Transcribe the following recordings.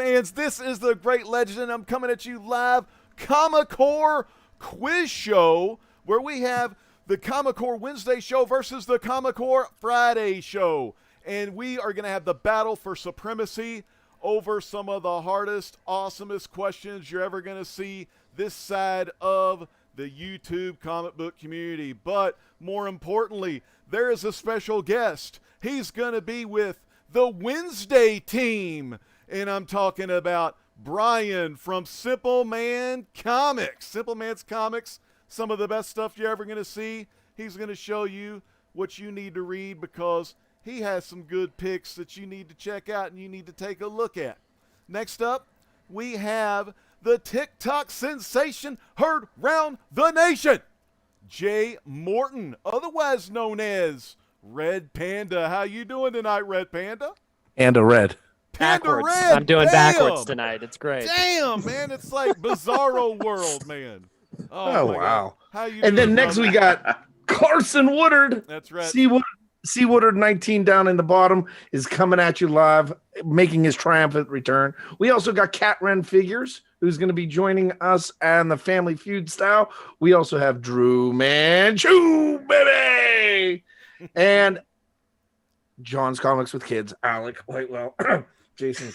fans, this is the Great Legend. I'm coming at you live, Comic-Core quiz show, where we have the Comic-Core Wednesday show versus the Comic-Core Friday show. And we are going to have the battle for supremacy over some of the hardest, awesomest questions you're ever going to see this side of the YouTube comic book community. But more importantly, there is a special guest. He's going to be with the Wednesday team. And I'm talking about Brian from Simpleman Comics. Simpleman's Comics, some of the best stuff you're ever going to see. He's going to show you what you need to read because he has some good picks that you need to check out and you need to take a look at. Next up, we have the Tik Tok Sensation heard round the nation, Jay Morton, otherwise known as Red Panda. How you doing tonight, Red Panda? And a red. Panda Backwards. Red. I'm doing Bam! backwards tonight. It's great. Damn, man, it's like Bizarro World, man. Oh, my wow. God. How you And doing, then next brother? we got Carson Woodard. That's right. C. Woodard 19 down in the bottom is coming at you live, making his triumphant return. We also got Cat Ren Figures, who's going to be joining us and the Family Feud style. We also have Drew Manchu, baby, and John's Comics with Kids, Alec Whitewell. Jason's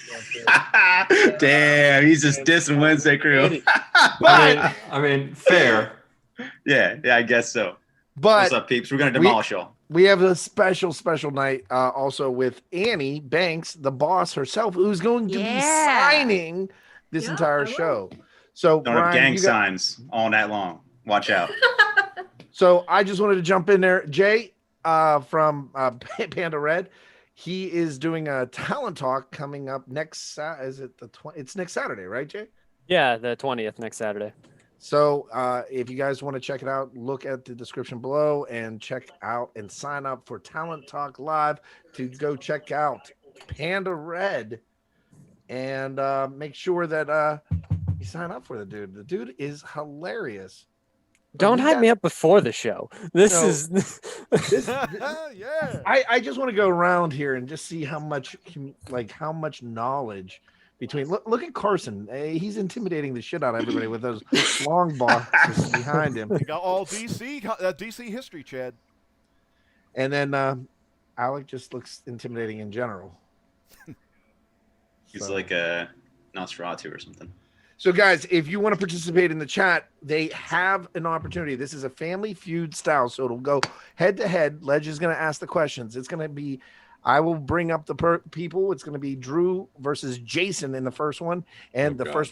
damn, he's just dissing Wednesday crew. But I mean, fair. yeah, I guess so. But What's up, peeps? We're gonna demolish y'all. we have a special night also with Annie Banks, the boss herself, who's going to be signing this entire show. So Don't have Brian, gang you got- signs all night long. Watch out. So I just wanted to jump in there. Jay from Panda Red, he is doing a talent talk coming up next. Is it the 20? It's next Saturday, right, Jay? Yeah, the 20th next Saturday. So if you guys want to check it out, look at the description below and check out and sign up for Talent Talk Live to go check out Panda Red and make sure that you sign up for the dude. The dude is hilarious. Don't hype me up before the show. This No. is Yeah. I just want to go around here and just see how much knowledge between look at Carson. He's intimidating the shit out of everybody with those long boxes behind him. You got all DC history, Chad. And then Alec just looks intimidating in general. He's So- like a Nosferatu or something. So, guys, if you want to participate in the chat, they have an opportunity. This is a Family Feud style, so it'll go head to head. Ledge is going to ask the questions. It's going to be, I will bring up the people. It's going to be Drew versus Jason in the first one, and the first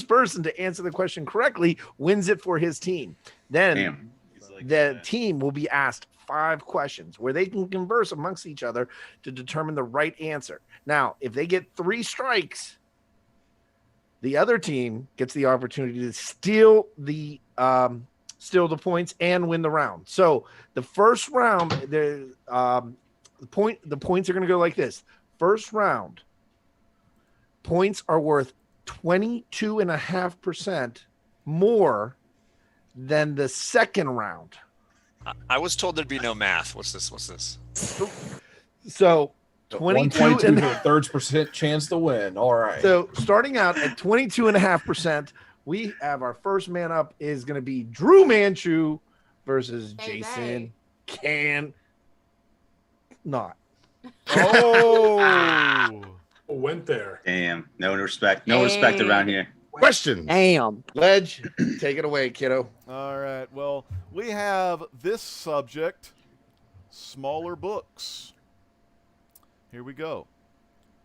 person to answer the question correctly wins it for his team. Then Damn. He's like, the team will be asked 5 questions where they can converse amongst each other to determine the right answer. Now, if they get 3 strikes, the other team gets the opportunity to steal the points and win the round. So the first round, the points are going to go like this. First round, points are worth 22.5% more than the second round. I was told there'd be no math. What's this? So 22 1.2 and to a 30% chance to win. All right. So starting out at 22.5%, we have our first man up is going to be Drew Manchu versus Jason Can Not. Oh. Went there. damn. No respect. No respect around here. Question. damn. Ledge, take it away, kiddo. All right. Well, we have this subject, smaller books. Here we go.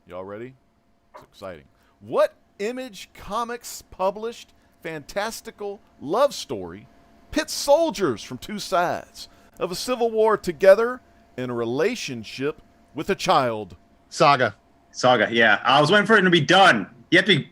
Y'all ready? It's exciting. What Image Comics published fantastical love story pits soldiers from 2 sides of a civil war together in a relationship with a child? Saga. Yeah. I was waiting for it to be done. Yippee.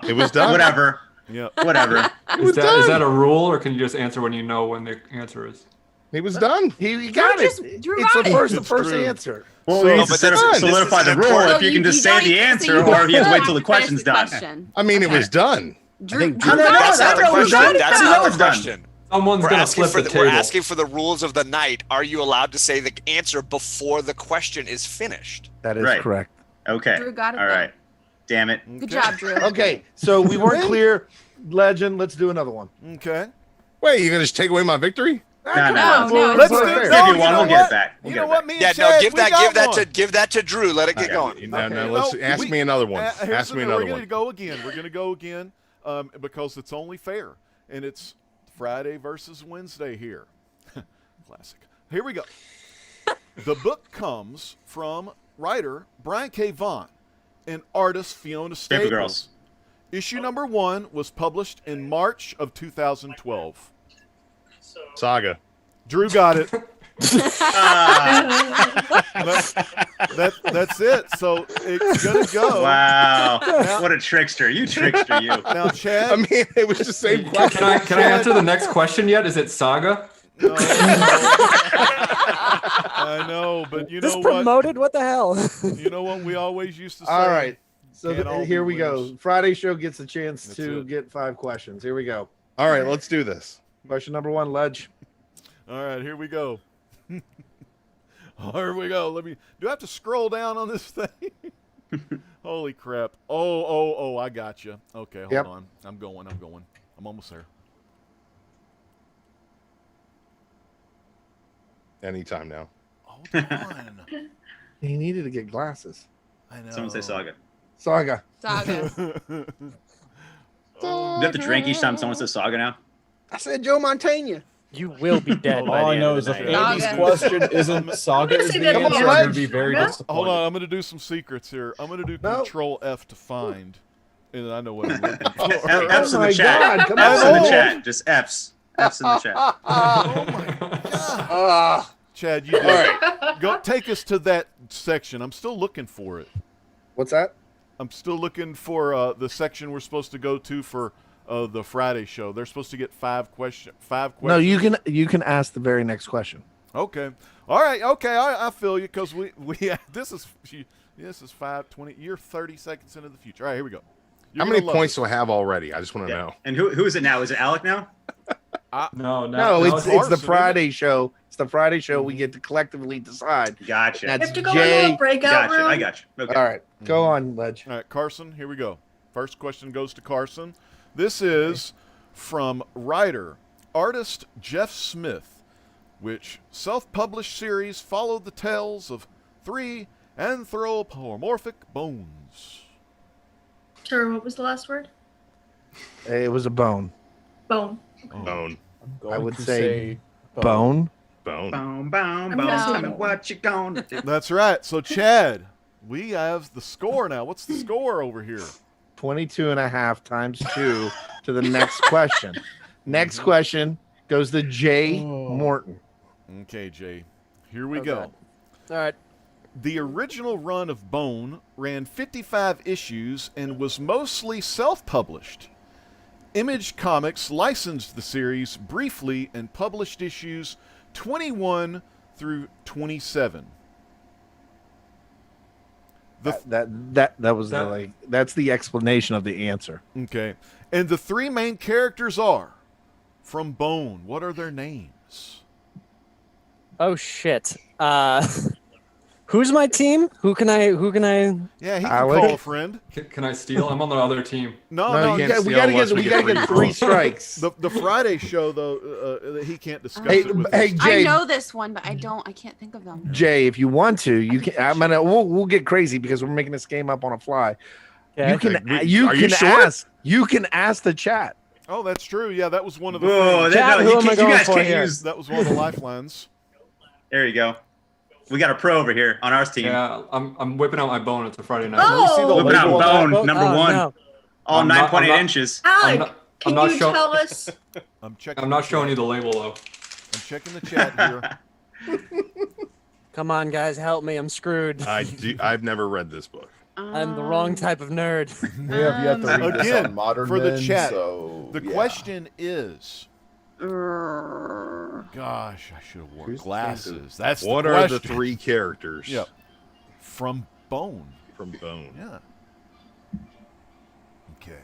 It was done. Whatever. Yeah. Whatever. Is that a rule, or can you just answer when you know when the answer is? He was done. He got it. Drew It's the got first Drew. answer. Well, So- we need No, to but set this up, is- solidify the rule if you can just say the answer, or if you have to wait till the question's done. I mean, it was done. Drew That's not the question. That's not the question. Someone's We're gonna asking flip for the the, we're table. asking for the rules of the night. Are you allowed to say the answer before the question is finished? That is Right. correct. Okay. Drew got it All right. Damn it. Good job, Drew. Okay, so we weren't clear. Legend, let's do another one. Okay. Wait, you're gonna just take away my victory? No. No, Let's it's do fair. it. Give No, you you one, know we'll get what? it back. We'll You get know it what? back. Me and Yeah, Chad, no, give we that got one. to Drew. Let it get going. No, Okay. let's ask we- me another one. Here's Ask the me thing, another We're one. gonna go again. We're gonna go again because it's only fair, and it's Friday versus Wednesday here. Classic. Here we go. The book comes from writer Brian K. Vaughan and artist Fiona Paper Staples. Girls. Issue number 1 was published in March of 2012. Saga. Drew got it. Ah, That's it. So it's gonna go. wow. Now- What a trickster. You trickster, you. Now, Chad. I mean, it was the same Can question. I answer the next question yet? Is it Saga? No. I know, but you This know what? promoted? What the hell? You know what we always used to say. All right. So Can't all here be we go. winners. Friday show gets a chance That's to it. get 5 questions. Here we go. All right, let's do this. Question number 1, Ledge. All right, here we go. Here we go. Do I have to scroll down on this thing? Holy crap. Oh, I got you. Okay, hold Yep. on. I'm going. I'm almost there. Anytime now. Hold on. He needed to get glasses. I know. Someone say Saga. Saga. Saga. You have to drink each time someone says Saga now? I said Joe Montana. You will be dead. All by All the I end know of is the if night. Andy's Saga. question isn't Saga Let's is say the that answer, again. I'm going to be very Saga? disappointed. Hold on. I'm going to do some secrets here. I'm going to do No. Control F to find. And I know what I'm looking for. F's in my the chat. God, come F's in the on. chat. Just F's. F's in the chat. Oh, my God. Ah. Chad, you did. Go take us to that section. I'm still looking for it. What's that? I'm still looking for the section we're supposed to go to for the Friday show. They're supposed to get 5 questions. No, you can ask the very next question. Okay. All right. Okay. I feel you because we this is 5:20. You're 30 seconds into the future. All right. Here we go. You're How many gonna love points this. do I have already? I just want to know. And who is it now? Is it Alec now? No, No, it's Carson, the isn't Friday show. It's the Friday show. We get to collectively decide. Gotcha. That's You have to go in a Jay. little breakout Gotcha. room. I got you. Okay. All right, go on, Ledge. All right, Carson. Here we go. First question goes to Carson. This is from writer artist Jeff Smith, which self-published series followed the tales of 3 anthropomorphic bones. Sure, what was the last word? It was a bone. Bone. Bone. I'm going I would to say Bone. Bone. Boom, boom, I'm boom. gonna Tell say- me what you gonna do. That's right. So Chad, we have the score now. What's the score over here? 22.5 times 2 to the next question. Next question goes to Jay Morton. Okay, Jay. Here we Oh, go. God. All right. The original run of Bone ran 55 issues and was mostly self-published. Image Comics licensed the series briefly and published issues 21 through 27. That was that's the explanation of the answer. Okay. And the 3 main characters are from Bone. What are their names? Oh shit. Who's my team? Who can I? Yeah, he can Alex? call a friend. Can I steal? I'm on the other team. No, we can't we steal gotta unless get we we get gotta get free 3 roll. strikes. The Friday show, though, he can't discuss Hey, it with hey, us. Jay. I know this one, but I can't think of them. Jay, if you want to, you can. I'm gonna. We'll get crazy because we're making this game up on a fly. Okay. You can. Okay, You are can you sure? ask. You can ask the chat. Oh, that's true. Yeah, that was one of the Whoa, things. Chad, no, who you, am I can't, you going guys for can't here? use. That was one of the lifelines. There you go. We got a pro over here on our team. Yeah, I'm whipping out my bone. It's a Friday night. Oh! see the Whipping out label on bone, that? number Oh, 1. no. All I'm not- 9.8 I'm not- inches. Alec, I'm can not you show- tell us? I'm checking. I'm not showing you the label though. I'm checking the chat here. Come on, guys, help me. I'm screwed. I've never read this book. I'm the wrong type of nerd. We have yet to read this Again, on Modern for the Men, chat, so, The yeah. question is, Uh, gosh, I should have worn Who's glasses. That's What the are the question. 3 characters Yep. From Bone. from Bone? Yeah. Okay.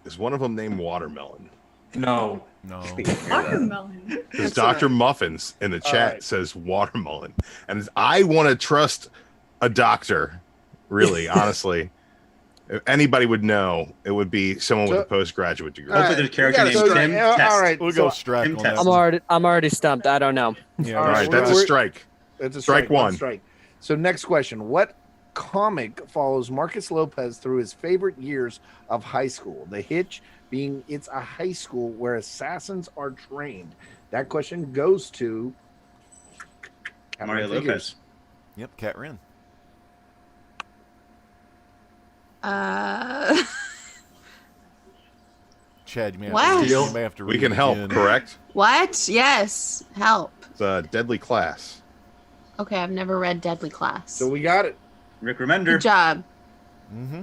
Is one of them named Watermelon? No. No. watermelon. Because Dr. Muffins in the chat right. says watermelon. And I want to trust a doctor, really, honestly. if anybody would know, it would be someone with So- a postgraduate degree. All Hopefully right, there's a character we named gotta Tim start- Test. All right, We'll so- go Strack Tim on Test. that. I'm already stumped. I don't know. Yeah, All All right, right, that's a we're- strike. It's a Strike strike. one. Strike. So next question: what comic follows Marcus Lopez through his favorite years of high school? The hitch being it's a high school where assassins are trained. That question goes to Mario Figures. Lopez. Yep, Cat Ren. Chad, you may What? you may have to read We can it help, again. correct? What? Yes. Help. It's a deadly class. Okay, I've never read Deadly Class. So we got it. Rick Good Remender. job. Mm-hmm.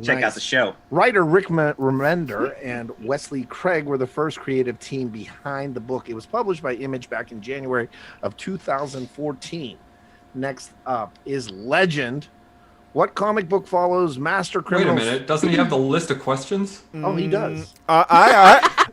Check out Nice. the show. Writer Rick Remender and Wesley Craig were the first creative team behind the book. It was published by Image back in January of 2014. Next up is Legend. What comic book follows Master Wait a Criminals? minute. Doesn't he have the list of questions? Oh, he does.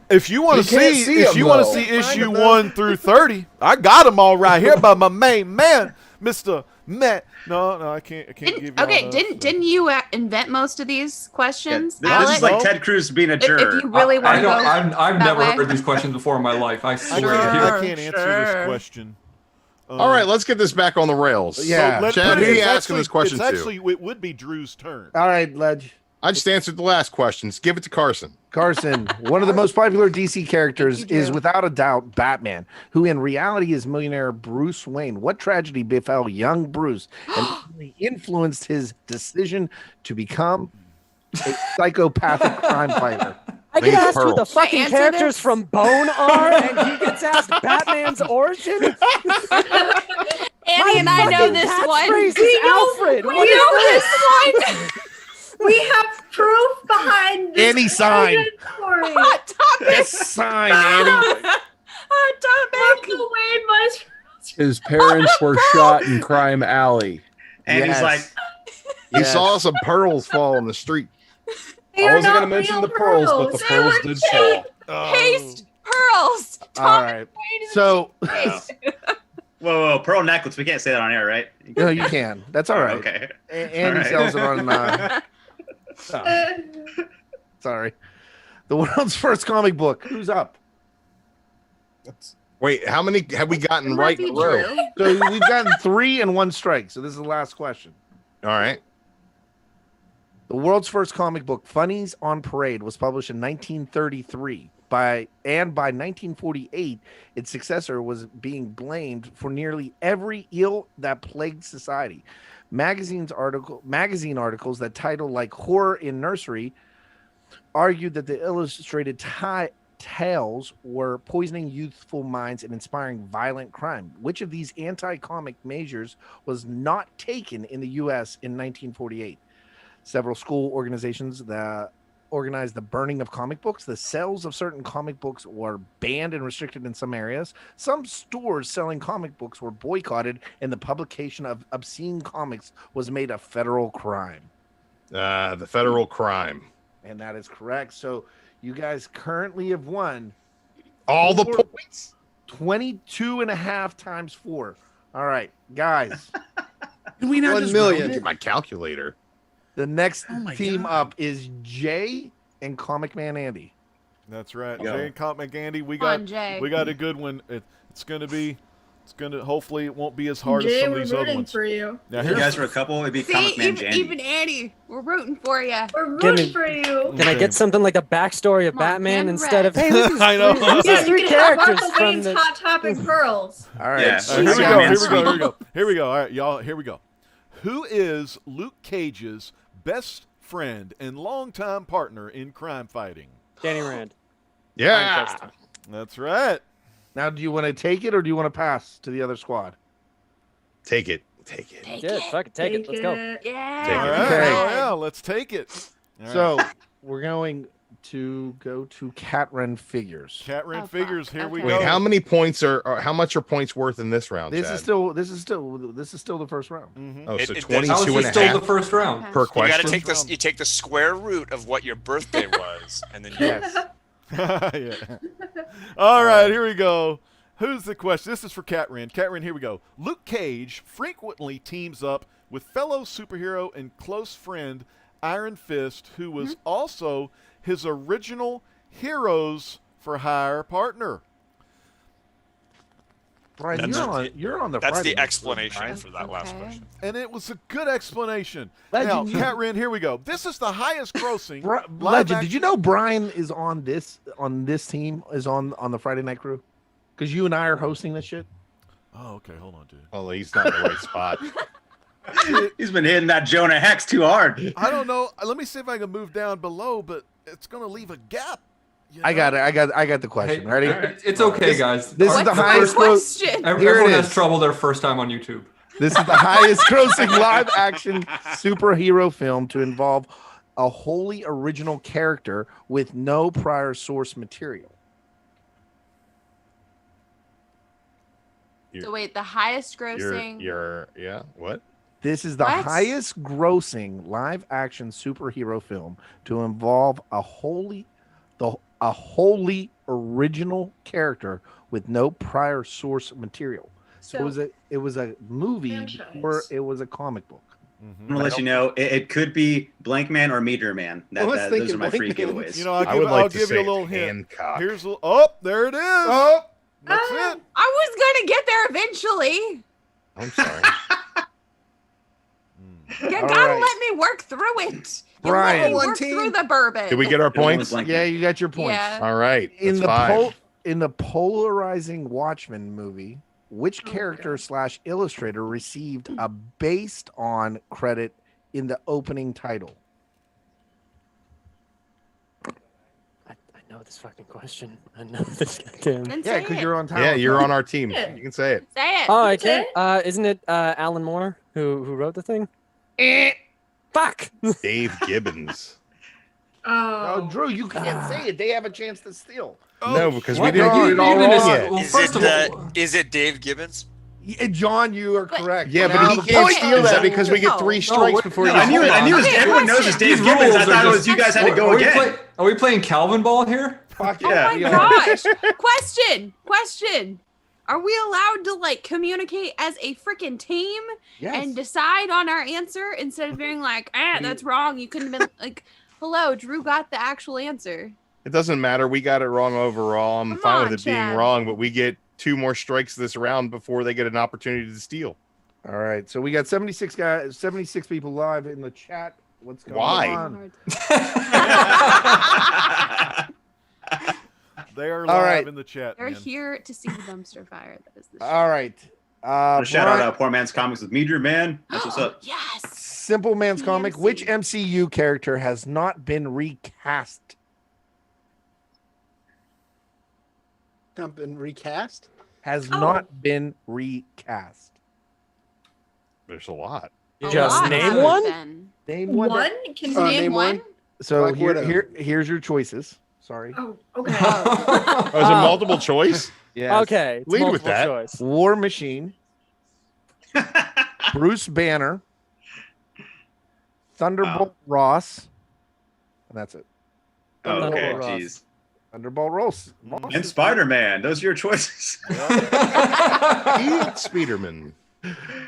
If you want to You can't see, see if 'em, you want to though. see Find issue it, though. 1 through 30, I got them all right here by my main man, Mr. Matt. No, I can't give you. Okay, all didn't you invent most of these questions, This Alex? is like No. Ted Cruz being a if juror. you really want I to go, don't. I've that never way? heard these questions before in my life. I I swear can't, to you. I can't answer this Sure. question. All right, let's get this back on the rails. Yeah. let- Chad, who are it's you asking actually- this question it's to? actually, it would be Drew's turn. All right, Ledge. I just answered the last questions. Give it to Carson. Carson, one of the most popular DC characters Thank you, is Drew. without a doubt Batman, who in reality is millionaire Bruce Wayne. What tragedy befell young Bruce and really influenced his decision to become a psychopathic crime fighter? I get Name's asked who the Pearls. fucking answer characters this? from Bone are, and he gets asked Batman's origin. Annie and I know fucking this catchphrase one. is Alfred. We What is know this? this one. We have proof behind this. Annie sign. story. Hot topic. Yes, sign, Annie. Hot topic. Michael Wayne was. His parents were shot in Crime Alley. And Yes. he's like, He Yes. saw some pearls fall in the street. They I are wasn't not going to mention real the pearls, but the They pearls were did fake. fall. Paste pearls. All Tom right. Wayne is So, paste. whoa, pearl necklace. We can't say that on air, right? no, you can. That's all right. Okay. Andy All right. sells it on. Sorry. The world's first comic book. Who's up? Wait, how many have we gotten It right might in a be row? Drew. So we've gotten 3 and 1 strike. So this is the last question. All right. The world's first comic book, Funnies on Parade, was published in 1933. By 1948, its successor was being blamed for nearly every ill that plagued society. Magazine articles that title like "Horror in Nursery" argued that the illustrated tales were poisoning youthful minds and inspiring violent crime. Which of these anti-comic measures was not taken in the U.S. in 1948? Several school organizations that organized the burning of comic books. The sales of certain comic books were banned and restricted in some areas. Some stores selling comic books were boycotted, and the publication of obscene comics was made a federal crime. The federal crime. And that is correct. So you guys currently have won All the Four- points. 22 and a half times 4. All right, guys. Can we not 1 just million. round Get it? my calculator. The next Oh my team God. up is Jay and Comic Man Andy. That's right. Go. Jay and Comic Andy, we Come got on, Jay. a good one. It's gonna hopefully it won't be as hard as Jay, some of we're these other rooting ones. for you. Now If you here's guys were a couple, it'd be See, Comic Man even, Jandy. even Annie, we're rooting for you. We're Give rooting me- for you. Can I get something like a backstory of Come on, Batman Panda instead of Red. hey, look I know. at Yeah, these you 3 can have characters Michael from Wayne's the Hot Topic Pearls. All right. Yeah. so Here we Superman go. Here we Street. go. Here we go. Here we go. All right, y'all. Here we go. Who is Luke Cage's best friend and longtime partner in crime fighting? Danny Rand. Yeah. That's right. Now, do you want to take it or do you want to pass to the other squad? Take it. Take it. Take Good. it. Fuck it. Take it. Let's go. Yeah. Take it. All right. Okay. Oh, yeah, let's take it. All right. So we're going to go to Cat Ren Figures. Cat Ren Oh, fuck. figures. Here we Okay. go. Wait, how many points are or how much are points worth in this round? This Chad? is still the first round. Mhm. Oh, so It- it- 22 How is and this a still half the first round? Okay. per You got to question. take this. You take the square root of what your birthday was, and then you. Yes. Yeah. All right, here we go. Who's the question? This is for Cat Ren. Cat Ren, here we go. Luke Cage frequently teams up with fellow superhero and close friend Iron Fist, who was also his original Heroes for Hire partner? Brian, you're on the That's Friday the night, explanation Brian. for that last Okay. question. And it was a good explanation. Legend, Now, Cat Ren, here we go. This is the highest grossing. Legend, did you know Brian is on this team, is on the Friday night crew? Because you and I are hosting this shit. Oh, okay. Hold on, dude. Well, he's not in the right spot. He's been hitting that Jonah Hex too hard. I don't know. Let me see if I can move down below, but it's going to leave a gap. You I got know? it. I got the question. Hey, Ready? It's okay, guys. This is the What's my highest gross. question? Here Everyone it has is. trouble their first time on YouTube. This is the highest grossing live action superhero film to involve a wholly original character with no prior source material. So wait, the highest grossing. Yeah. What? This is the What? highest grossing live action superhero film to involve a wholly original character with no prior source material. So it was a movie Franchise. or it was a comic book. I'm gonna let you know it could be Blank Man or Meteor Man. Those are my three giveaways. You know, I would I'll like to give say you a little it's hint. Hancock. Here's there it is. Oh, that's it. I was gonna get there eventually. I'm sorry. You All gotta right. let me work through it. You Brian. let me One work through the bourbon. Did we get our Everyone points? was Blank Yeah, Man. you got your points. Yeah. All right. In That's the five. in the polarizing Watchmen movie, which character / illustrator received a based on credit in the opening title? I know this fucking question. I know this goddamn. Then Yeah, say because it. you're on time. Yeah, you're on our team. Yeah. You can say it. Say it. Oh, I Okay. can't. Isn't it Alan Moore who wrote the thing? Fuck. Dave Gibbons. Oh, Oh, Drew, you can't say it. They have a chance to steal. No, because we What? didn't You- get it all you wrong just- yet. well, Is first of all, is it Dave Gibbons? Yeah, John, you are correct. Yeah, Now but he the can't point steal is that because we get No. 3 strikes what- before no, he I knew it. I knew it. Okay, Everyone knows it's question. Dave Gibbons. I rules are thought it was just- you guys had to go are we again. Are we playing Calvin ball here? Fuck Oh yeah. my Yeah. gosh. Question. Are we allowed to like communicate as a freaking team Yes. and decide on our answer instead of being like, that's wrong. You couldn't have been like, hello, Drew got the actual answer. It doesn't matter. We got it wrong overall. I'm Come fine on, with it being Chad. wrong, but we get 2 more strikes this round before they get an opportunity to steal. All right. So we got 76 people live in the chat. What's going Why? on? They are All live right. in the chat. They're man. here to see the dumpster fire. That is the All right. Shout out Brian- Poor Man's Comics with Meteor Man. That's what's up. Yes. Simple Man's Comic. PMC. Which MCU character has not been recast? Not been recast. Has Oh. not been recast. There's a lot. A Just lot name haven't one? been. Name one. one? Can Oh, Name name one? one? So Black Widow. here's your choices. Sorry. Oh, okay. Oh, is it multiple choice? Yes. Okay. It's Lead with multiple that. choice. War Machine. Bruce Banner. Thunderbolt Ross. And that's it. Oh, okay, Thunderbolt Ross. jeez. Thunderbolt Ross. And Spider Man. Those are your choices. Pete Speederman.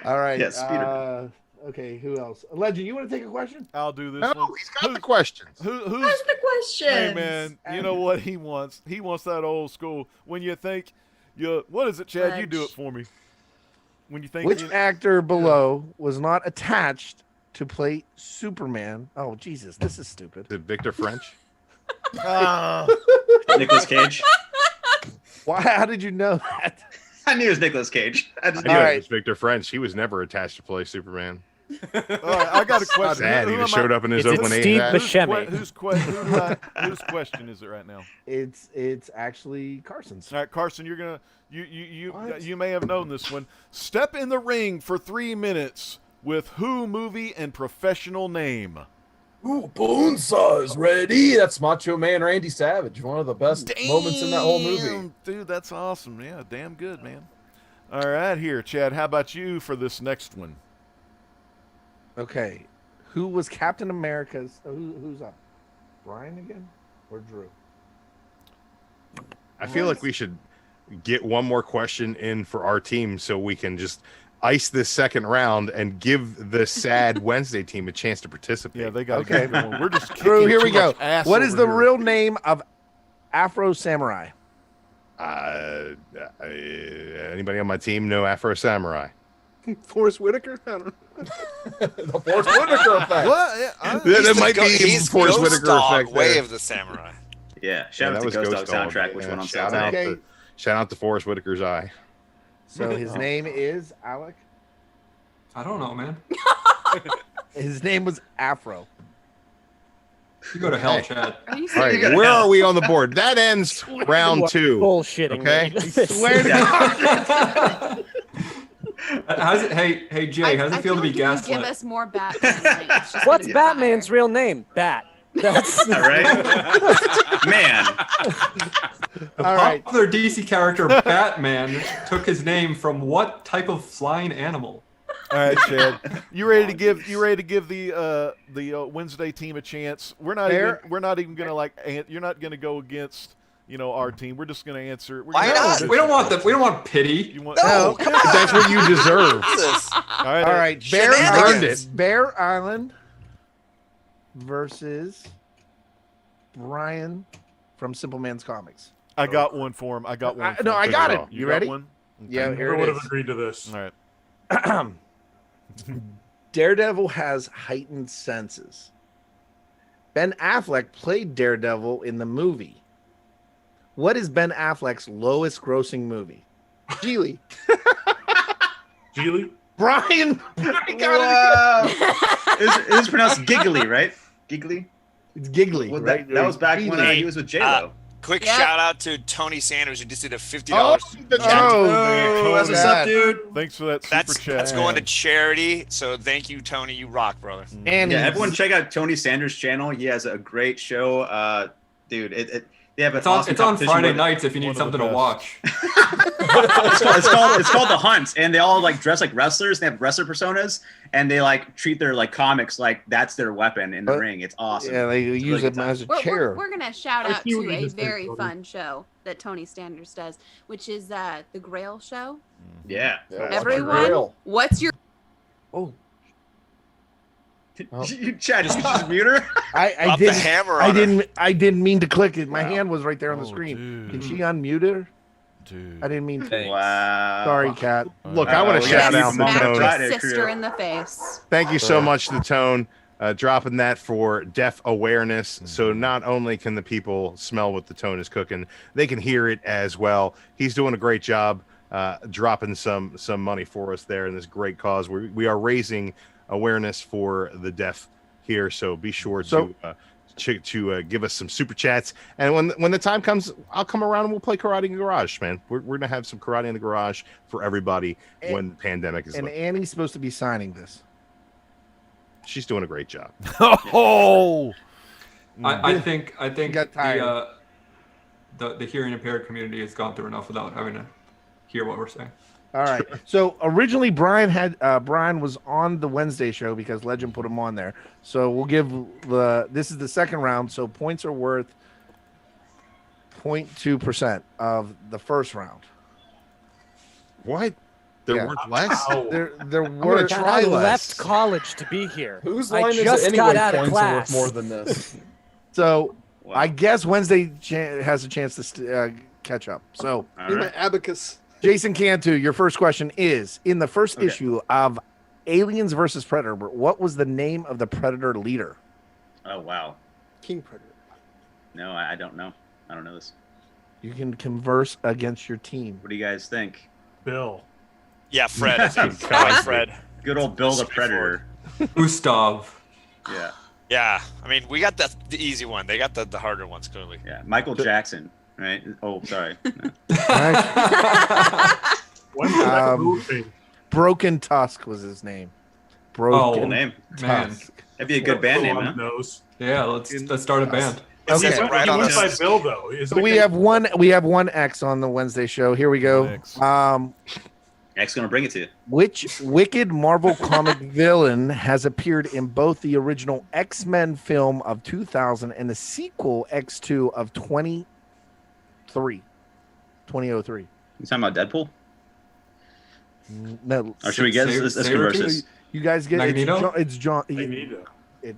All right. Yes, Spider-Man. Okay, who else? Legend, you want to take a question? I'll do this No, one. he's got the questions. Who's Ask the question. Hey man, you know what he wants? He wants that old school. When you think what is it, Chad? You do it for me. When you think Which actor below was not attached to play Superman? Oh, Jesus, this is stupid. Is it Victor French? Nicolas Cage. Why? How did you know that? I knew it was Nicolas Cage. I just I knew knew All it right. was Victor French. He was never attached to play Superman. All right, I got a question. Sad. He Who just am I- showed up in his Is it opening. Steve hat. Buscemi? Whose question is it right now? It's actually Carson's. All right, Carson, you're gonna What? you may have known this one. Step in the ring for 3 minutes with who, movie, and professional name. Ooh, Bonesaw is ready. That's Macho Man Randy Savage. One of the best moments in that whole movie. Damn, dude, that's awesome. Yeah, damn good, man. All right, here, Chad. How about you for this next one? Okay, who was Captain America's? Who's up? Brian again or Drew? I feel like we should get one more question in for our team so we can just ice this second round and give the sad Wednesday team a chance to participate. Yeah, they got Okay. We're just Drew, kicking here we too go. much ass What is over the here. real name of Afro Samurai? Anybody on my team know Afro Samurai? Forrest Whitaker? I don't know. The Forrest Whitaker effect. What? Yeah, That might be He's Forrest Ghost Whitaker Dog, effect Way there. of the Samurai. Yeah, shout out that to was Ghost Dog soundtrack, which Yeah, went on shout sale out today. Okay. Shout out to Forrest Whitaker's eye. So his name is Alec. I don't know, man. His name was Afro. You go to hell, Chad. Are you All right, serious? where are we on the board? That ends round 2. Bullshitting. Okay. me. Swear to God. How's it? Hey, Jay. How does it feel to be like if you gaslit? give us more Batman. Like, it's just What's gonna be Batman's fire. real name? Bat. That's All right, man. The All right. popular DC character Batman took his name from what type of flying animal? All right, Chad. You ready to give the Wednesday team a chance? We're not even gonna you're not gonna go against our team. We're just gonna answer. Why not? We don't want pity. You want, No, come on. That's what you deserve. Jesus. All right. All right, Bear Shenanigans. Island. Bear Island versus Brian from Simpleman's Comics. I got one for him. I got one. No, I got it. You got ready? One? Yeah, Okay. here it is. agreed to this. All right. Daredevil has heightened senses. Ben Affleck played Daredevil in the movie. What is Ben Affleck's lowest grossing movie? Geely. Geely? Brian got Wow. It was pronounced giggly, right? Giggly. it. It's giggly. Well, right? that was back when he was with J-Lo. Quick Yep. shout out to Tony Sanders who just did a $50. Oh, Oh, that's what's God. up, dude. Thanks for that super That's chat. going to charity. So thank you, Tony. You rock, brother. And Yeah, he's- everyone check out Tony Sanders' channel. He has a great show. Dude, they have an It's on awesome Friday competition nights if you need one of the something to best. watch. it's called The Hunt, and they all like dress like wrestlers. They have wrestler personas, and they like treat their like comics like that's their weapon in the ring. It's awesome. yeah, they It's use really it good as a We're, chair. we're gonna shout I out see what to you a just did, very Cody. fun show that Tony Sanders does, which is the Grail Show. Yeah. Everyone, what's your Oh, Chad, did you just mute her? I Drop the didn't. hammer I on her. didn't mean to click it. My Wow. hand was right there on the Oh, screen. dude. Can she unmute her? Dude. I didn't mean to. Wow. Sorry, Cat. Look, I want to yeah, shout you out smacked the her Tone. right. sister crew. in the face? Thank you so much to Tone, dropping that for deaf awareness. So not only can the people smell what the Tone is cooking, they can hear it as well. He's doing a great job dropping some money for us there in this great cause. We are raising awareness for the deaf here, so be sure to give us some super chats. And when the time comes, I'll come around and we'll play Karate in the Garage, man. We're gonna have some Karate in the Garage for everybody when the pandemic is And lifted. Annie's supposed to be signing this. She's doing a great job. Oh. I think got tired. the hearing impaired community has gone through enough without having to hear what we're saying. All right. So originally Brian was on the Wednesday show because Legend put him on there. So we'll give this is the second round, so points are worth 0.2% of the first round. What? There Yeah. weren't less? There were God, I left college to be here. Whose I line is it just anyway? got out of Points are worth class. more than this. So Wow. I guess Wednesday has a chance to catch up. So All Be my right. abacus. Jason Cantu, your first question is: in the first Okay. issue of Aliens versus Predator, what was the name of the Predator leader? Oh wow. King Predator. No, I don't know. I don't know this. You can converse against your team. What do you guys think? Bill. Yeah, Fred. I think. Cosby. Go with Fred. Good old Bill the Predator. Gustav. Yeah. Yeah, I mean, we got the easy one. They got the harder ones clearly. Yeah. Michael Jackson. Right. Oh, sorry. No. When was that Um, movie? Broken Tusk was his name. Cool Broken name. Man. Tusk. That'd be a good band name, Bill huh? knows. Yeah, let's start a band. It says Okay. it right He on went by the. Bill though. So we have one X on the Wednesday show. Here we go. X. X gonna bring it to you. Which wicked Marvel comic villain has appeared in both the original X-Men film of 2000 and the sequel X2 of 2003? You talking about Deadpool? No. Or should we get let's converse this? You guys get Magneto? it's John.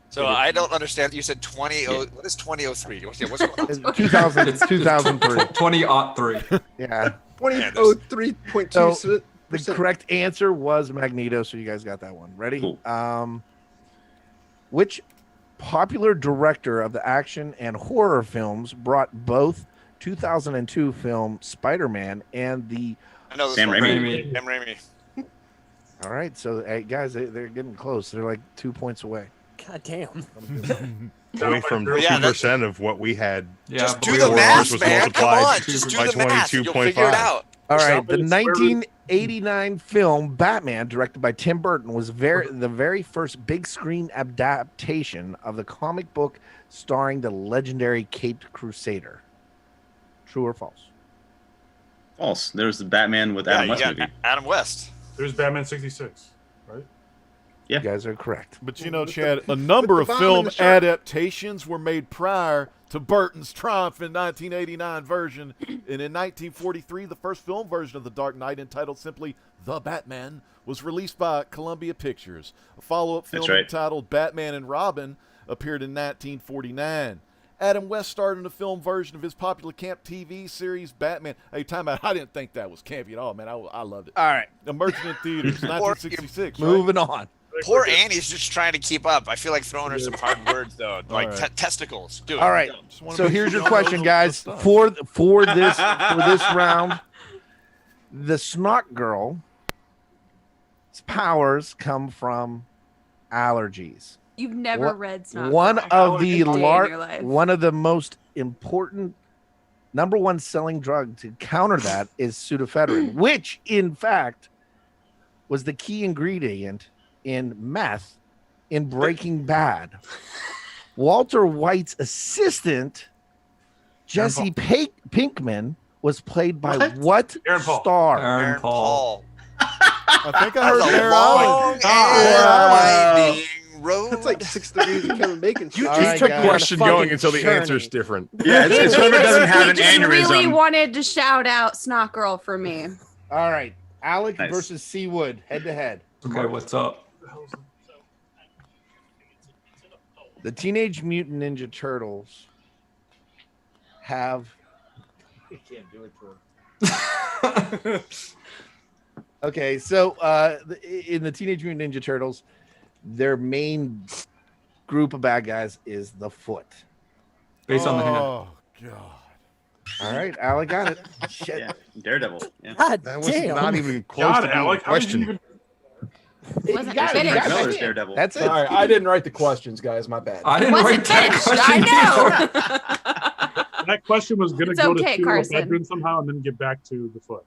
So I don't understand. You said 20. What is 2003? What's going on? 2000. It's 2003. 2003. Yeah. 20.3.2. So the correct answer was Magneto. So you guys got that one. Ready? Cool. Which popular director of the action and horror films brought both 2002 film Spider-Man and the I know this Sam one. Raimi. Sam Raimi. All right, so hey, guys, they're getting close. They're like 2 points away. God damn. Away from Yeah, 2% of what we had. Yeah, Just do before the ours math, was man. Come multiplied on. Just do by the math. You'll figure it 22.5. out. All right, the Somebody's 1989 film Batman, directed by Tim Burton, was the very first big screen adaptation of the comic book starring the legendary Caped Crusader. True or false? False. There was the Batman with Yeah, Adam you West got movie. Adam West. There's Batman 66, right? You guys are correct. But you know, Chad, a number of bomb in film the shark. adaptations were made prior to Burton's triumph in 1989 version. And in 1943, the first film version of The Dark Knight, entitled simply The Batman, was released by Columbia Pictures. A follow-up film That's right. entitled Batman and Robin appeared in 1949. Adam West starred in a film version of his popular camp TV series Batman. Hey, time out. I didn't think that was campy at all, man. I loved it. All right, Emerging in theaters, 1966. right? moving on. Poor Annie's just trying to keep up. I feel like throwing her some hard words though, like right. testicles. Do it. All right. Just wanna So make here's sure your y'all know question, the guys. stuff. For this round, the Snot Girl's powers come from allergies. You've never What- read Snot One Girl of a the day in your life. one of the most important number one selling drug to counter that is pseudoephedrine, which in fact was the key ingredient in meth in Breaking Bad. Walter White's assistant, Jesse Pinkman, was played by what Aaron Paul. star? Aaron Paul. I think I heard That's a Bear long Island. and winding road. That's like 6 degrees of Kevin Bacon. You Keep Alright, the guys. question Fucking going until the journey. answer's different. Yeah, it's whoever doesn't have an He just really aneurysm. wanted to shout out Snot Girl for me. All right, Alec Nice. versus Seawood, head to head. Okay, what's up? The Teenage Mutant Ninja Turtles have. I can't do it for. Okay, so in the Teenage Mutant Ninja Turtles, their main group of bad guys is the Foot. Based on the hand. Oh, God. All right, Alec got it. Shit. Yeah, Daredevil. Yeah. God That was damn. not even close God, to being a Alec, how did you question. even? Wasn't You got it, you finished. got it. Miller's Daredevil. That's it. All right, I didn't write the questions, guys. My bad. I didn't Wasn't write that finished. question I know. That question was going to It's go okay, to Carson. bedroom somehow and then get back to the Foot.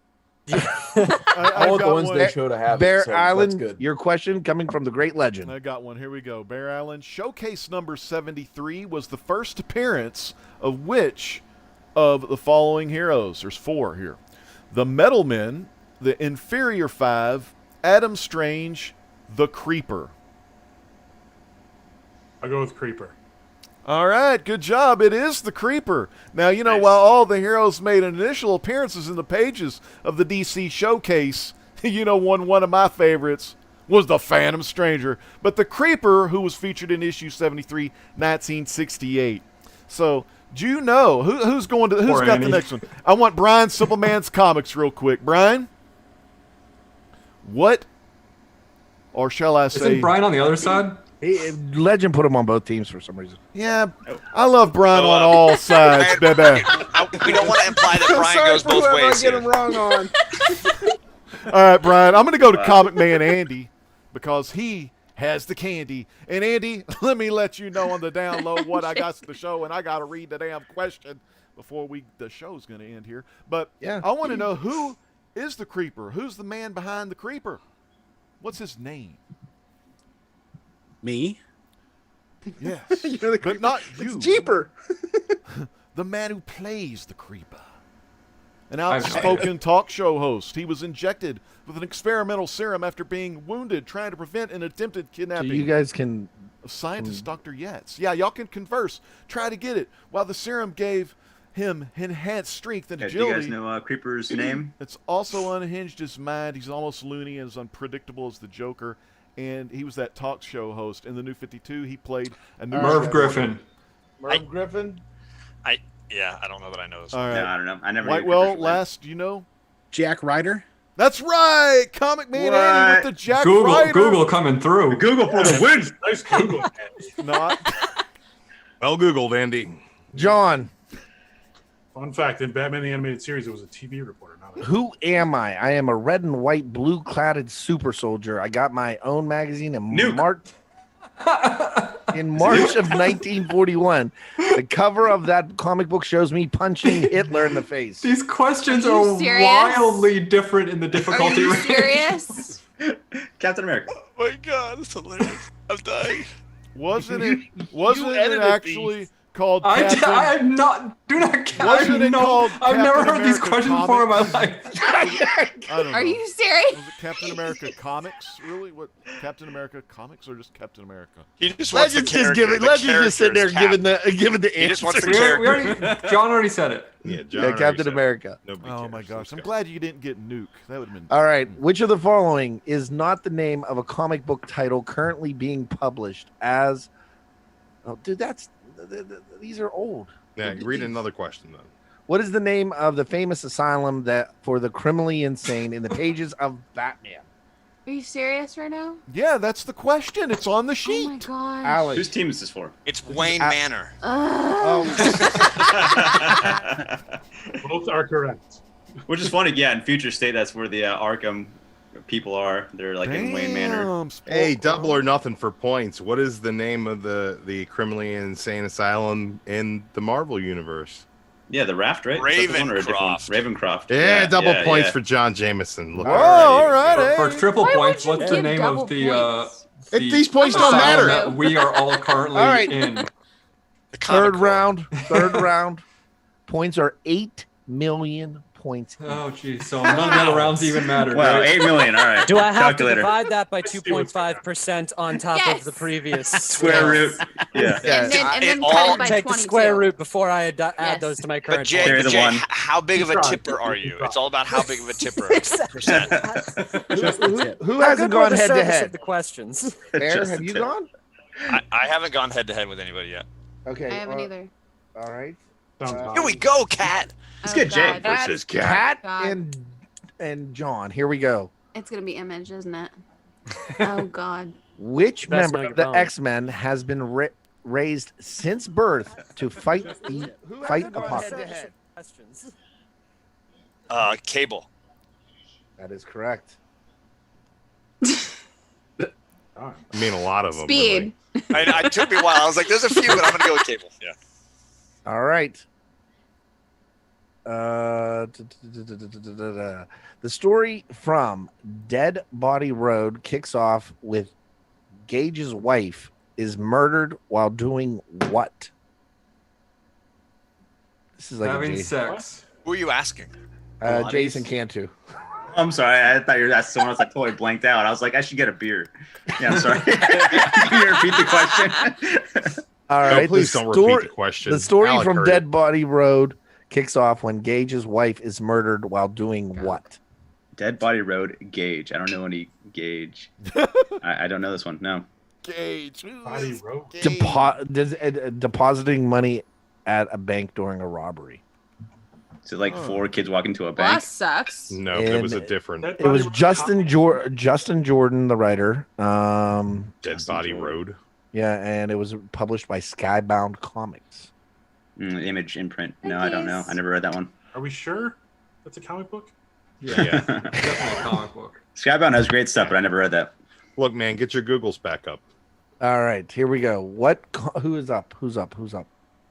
I All the got ones one. they show to have. Bear it, so that's Island, good. your question coming from the great legend. I got one. Here we go. Bear Island. Showcase number 73 was the first appearance of which of the following heroes? There's 4 here. The Metal Men, the Inferior 5, Adam Strange, the Creeper. I'll go with Creeper. All right, good job. It is the Creeper. Now, you know, Nice. while all the heroes made initial appearances in the pages of the DC Showcase, you know, one of my favorites was the Phantom Stranger. But the Creeper, who was featured in issue 73, 1968. So, do you know who's got Annie. the next one? I want Brian Simpleman's comics real quick. Brian, what, or shall I say? Isn't Brian on the other side? Legend put him on both teams for some reason. Yeah, I love Brian So, on all sides, Brian, baby. we don't want to imply that I'm Brian sorry goes for both whoever I ways get here. him wrong on. All right, Brian, I'm going to go to Comic Man Andy because he has the candy. And Andy, let me let you know on the down low what I got to the show, and I got to read the damn question before the show's going to end here. But Yeah. I want to know, who is the Creeper? Who's the man behind the Creeper? What's his name? Me? Yes, You're the but not It's you. cheaper. The man who plays the Creeper. An I've- outspoken talk show host. He was injected with an experimental serum after being wounded trying to prevent an attempted So kidnapping you guys can. of scientist Dr. Yates. Yeah, y'all can converse. Try to get it. While the serum gave him enhanced strength and Do you agility. guys know Creeper's name? It's also unhinged his mind. He's almost loony and as unpredictable as the Joker. And he was that talk show host in the New 52. He played a new Merv Griffin. Merv Griffin. Yeah, I don't know that I know this. All right. No, I don't know. I never. knew Whitewell, Creeper's name. last, do you know? Jack Ryder. That's right. Comic Man What? Andy with the Jack Google, Ryder. Google coming through. Google for the win. Nice Google. Not. Well Googled, Andy. John, Fun fact: in Batman the Animated Series, it was a TV reporter, not a. who am I? I am a red and white, blue-cladded super soldier. I got my own magazine in Nuke. March of 1941. The cover of that comic book shows me punching Hitler in the face. These questions Are you are serious? wildly different in the Are difficulty you range. serious? Captain America. Oh my god, that's hilarious. I'm dying. Wasn't it edited actually called Captain? I'm not. Do not. Wasn't it called I've never Captain heard these America questions before in my Comics? life. I don't know. Are you serious? Was it Captain America Comics? Really? What? Captain America Comics or just Captain America? He just wants Legends the just character. give it. The Legends just sit there character's giving the He just answer. wants the We character. already, John already said it. Yeah, John Yeah, already Captain said it. America. Nobody Oh cares. my gosh! Let's I'm go. glad you didn't get Nuke. That would have been. All right. Which of the following is not the name of a comic book title currently being published as? Oh, dude, these are old. Yeah, read another question then. What is the name of the famous asylum that for the criminally insane in the pages of Batman? Are you serious right now? Yeah, that's the question. It's on the Oh my sheet. god. Alex. Whose team is this for? It's Wayne Manor. Both are correct. Which is funny. Yeah, in Future State, that's where the Arkham people are. They're like in Wayne Manor. Damn, Hey, double or nothing for points. What is the name of the criminally insane asylum in the Marvel universe? Yeah, the Raft, right? Is that the one or a different one? Ravencroft. Yeah, double points yeah. for John Jameson. Look Oh, at all right. For Hey. triple Why points, would you what's the give name double of the points? These points Come don't on. matter. that we are all currently All right. in? The comic Third book. round. Points are 8 million points. Oh, geez. So none of the other rounds even matter. Wow, right? 8 million. All right. Do I have Calculator. to divide that by 2.5% on top Yes. of the previous Square root. Yeah. And then It cut all- it by Take the 22. square root before I add Yes. those to my But current Jay, Carry the one. how big of a Keep trying. tipper are you? Keep It's all about how big of a tipper. Exactly. Percent. Who How hasn't good were gone the head to service head? of the questions? Bear, Just have a you tip. gone? I haven't gone head to head with anybody yet. Okay. I haven't either. All right. Sounds Here we go, Cat. Let's Oh, get Jay God. versus Cat God. and John. Here we go. It's gonna be Image, isn't it? Oh god. Which Best member know of your the bone. X-Men has been raised since birth to fight the fight apocalypse? Questions. Cable. That is correct. I mean, a lot of them. Speed. It took me a while. I was like, there's a few, but I'm gonna go with Cable. Yeah. All right. The story from Dead Body Road kicks off with Gage's wife is murdered while doing what? This is like Having a sex. Who are you asking? Jason Cantu. I'm sorry. I thought you were asking someone else. I totally blanked out. I was like, I should get a beer. Yeah, I'm sorry. Can you repeat the question? All No, right. please don't repeat the question. The story Alec from heard it. Dead Body Road kicks off when Gage's wife is murdered while doing what? Dead Body Road, Gage. I don't know any Gage. I don't know this one. No. Gage. Who Body is rope. Gage? Depositing money at a bank during a robbery. So like 4 kids walk into a Well, bank. that sucks. No, it was a And different Dead It was Body Justin Road. Justin Jordan, the writer. Dead Body Road. Yeah, and it was published by Skybound Comics. Image imprint. No, I don't know. I never read that one. Are we sure that's a comic book? Yeah, Yeah. definitely a comic book. Skybound has great stuff, but I never read that. Look, man, get your Googles back up. All right, here we go. Who is up? Who's up? Who's up?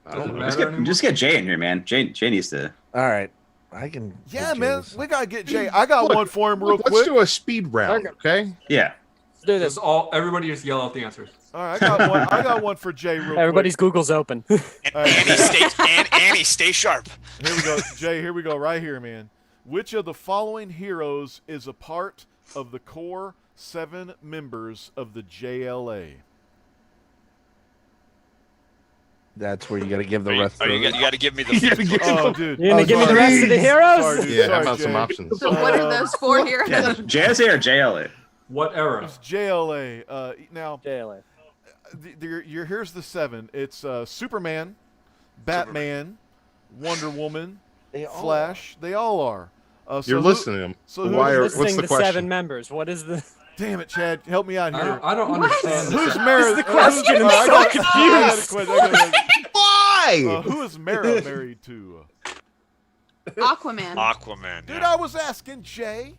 I don't know. Just get Jay in here, man. Jay needs to. All right, I can. Yeah, get man. Jay's. We gotta get Jay. I got one for him real Look, let's quick. do a speed round, okay? Yeah. Let's do this. Everybody just yell out the answers. All right, I got one for Jay real Everybody's Google's open. quick. All right, Annie, stay sharp. here we go, Jay. Here we go, right here, man. Which of the following heroes is a part of the core 7 members of the JLA? That's where you got to give the rest. Oh, you got to give me the. Oh, dude. You're gonna give me the rest of the heroes? Sorry, dude. Yeah, how Sorry, about Jay. some options? So what are those four heroes? Yeah, JSA or JLA? What era? It's JLA. Now, JLA. here's the 7. It's Superman, Batman, Wonder Woman, Flash. They all are. You're listening to them. So Why are, Listing what's the the question? 7 members. What is the? Damn it, Chad. Help me out here. I don't understand. Who's this. married? the question? I'm I so got a confused. question. Why? Who is Mara married to? Aquaman. Aquaman. Dude, Yeah. I was asking Jay.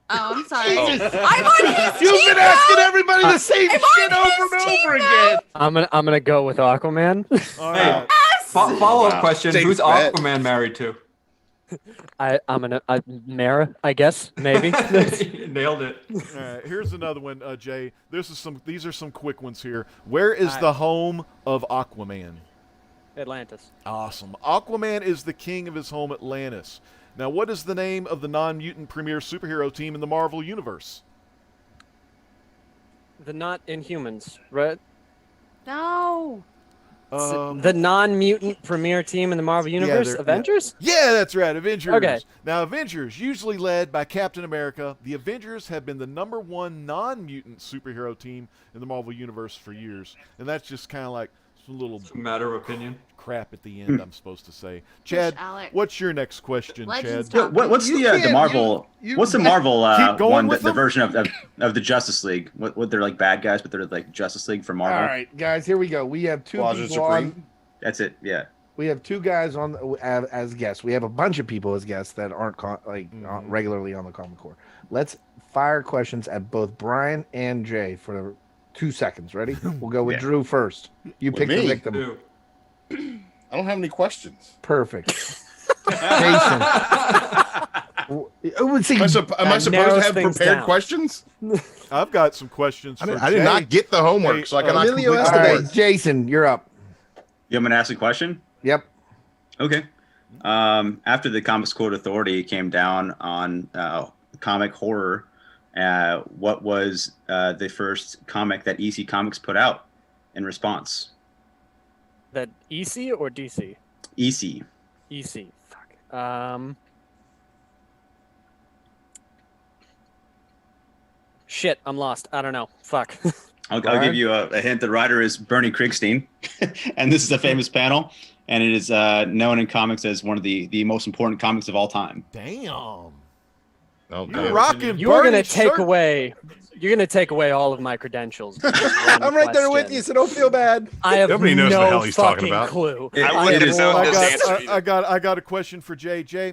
Oh, I'm sorry. Oh. I'm on his You've team been now. asking everybody the same I'm shit on over his and team over now. again. I'm gonna go with Aquaman. All Hey, right. follow-up question: Safe who's bet. Aquaman married to? I'm gonna Mara, I guess, maybe. Nailed it. All right. Here's another one, Jay. These are some quick ones here. Where is the home of Aquaman? Atlantis. Awesome. Aquaman is the king of his home, Atlantis. Now, what is the name of the non-mutant premier superhero team in the Marvel Universe? The not Inhumans, right? No. The non-mutant premier team in the Marvel Universe, they're- Avengers. Yeah, that's right, Avengers. Okay. Now, Avengers, usually led by Captain America, the Avengers have been the #1 non-mutant superhero team in the Marvel Universe for years. And that's just kind of like some little It's a matter of opinion. crap at the end, I'm supposed to say. Chad, Alec. what's your next question, Legends Chad? talk. What's You the can't- Marvel? you- What's the Marvel Keep going one? with The them? version of the Justice League. What they're like bad guys, but they're like Justice League for Marvel. All right, guys, here we go. We have two Squadron people Supreme. on. That's it. Yeah. We have two guys on as guests. We have a bunch of people as guests that aren't regularly on the Common Core. Let's fire questions at both Brian and Jay for 2 seconds. Ready? We'll go with Yeah. Drew first. You With pick the me? victim. Two. I don't have any questions. Perfect. Jason. Let's see. Am I That supposed to narrows have things prepared down. questions? I've got some questions for I did Jay. not get the homework, Hey, so I cannot Emilio complete All the right, homework. Jason, you're up. You want me to ask a question? Yep. Okay. After the Comics Code Authority came down on comic horror, what was the first comic that EC Comics put out in response? That EC or DC? EC. EC. Fuck. Shit, I'm lost. I don't know. Fuck. I'll give you a hint. The writer is Bernie Krigstein, and this is a famous panel, and it is known in comics as one of the most important comics of all time. Damn. Oh, You're damn. rocking You're gonna Bernie's take shirt. away. You're gonna take away all of my credentials. I'm right there with you, so don't feel bad. I have Nobody knows no what the hell he's talking fucking about. clue. It- I wouldn't it have is- known I this answer either. I got a question for Jay. Jay,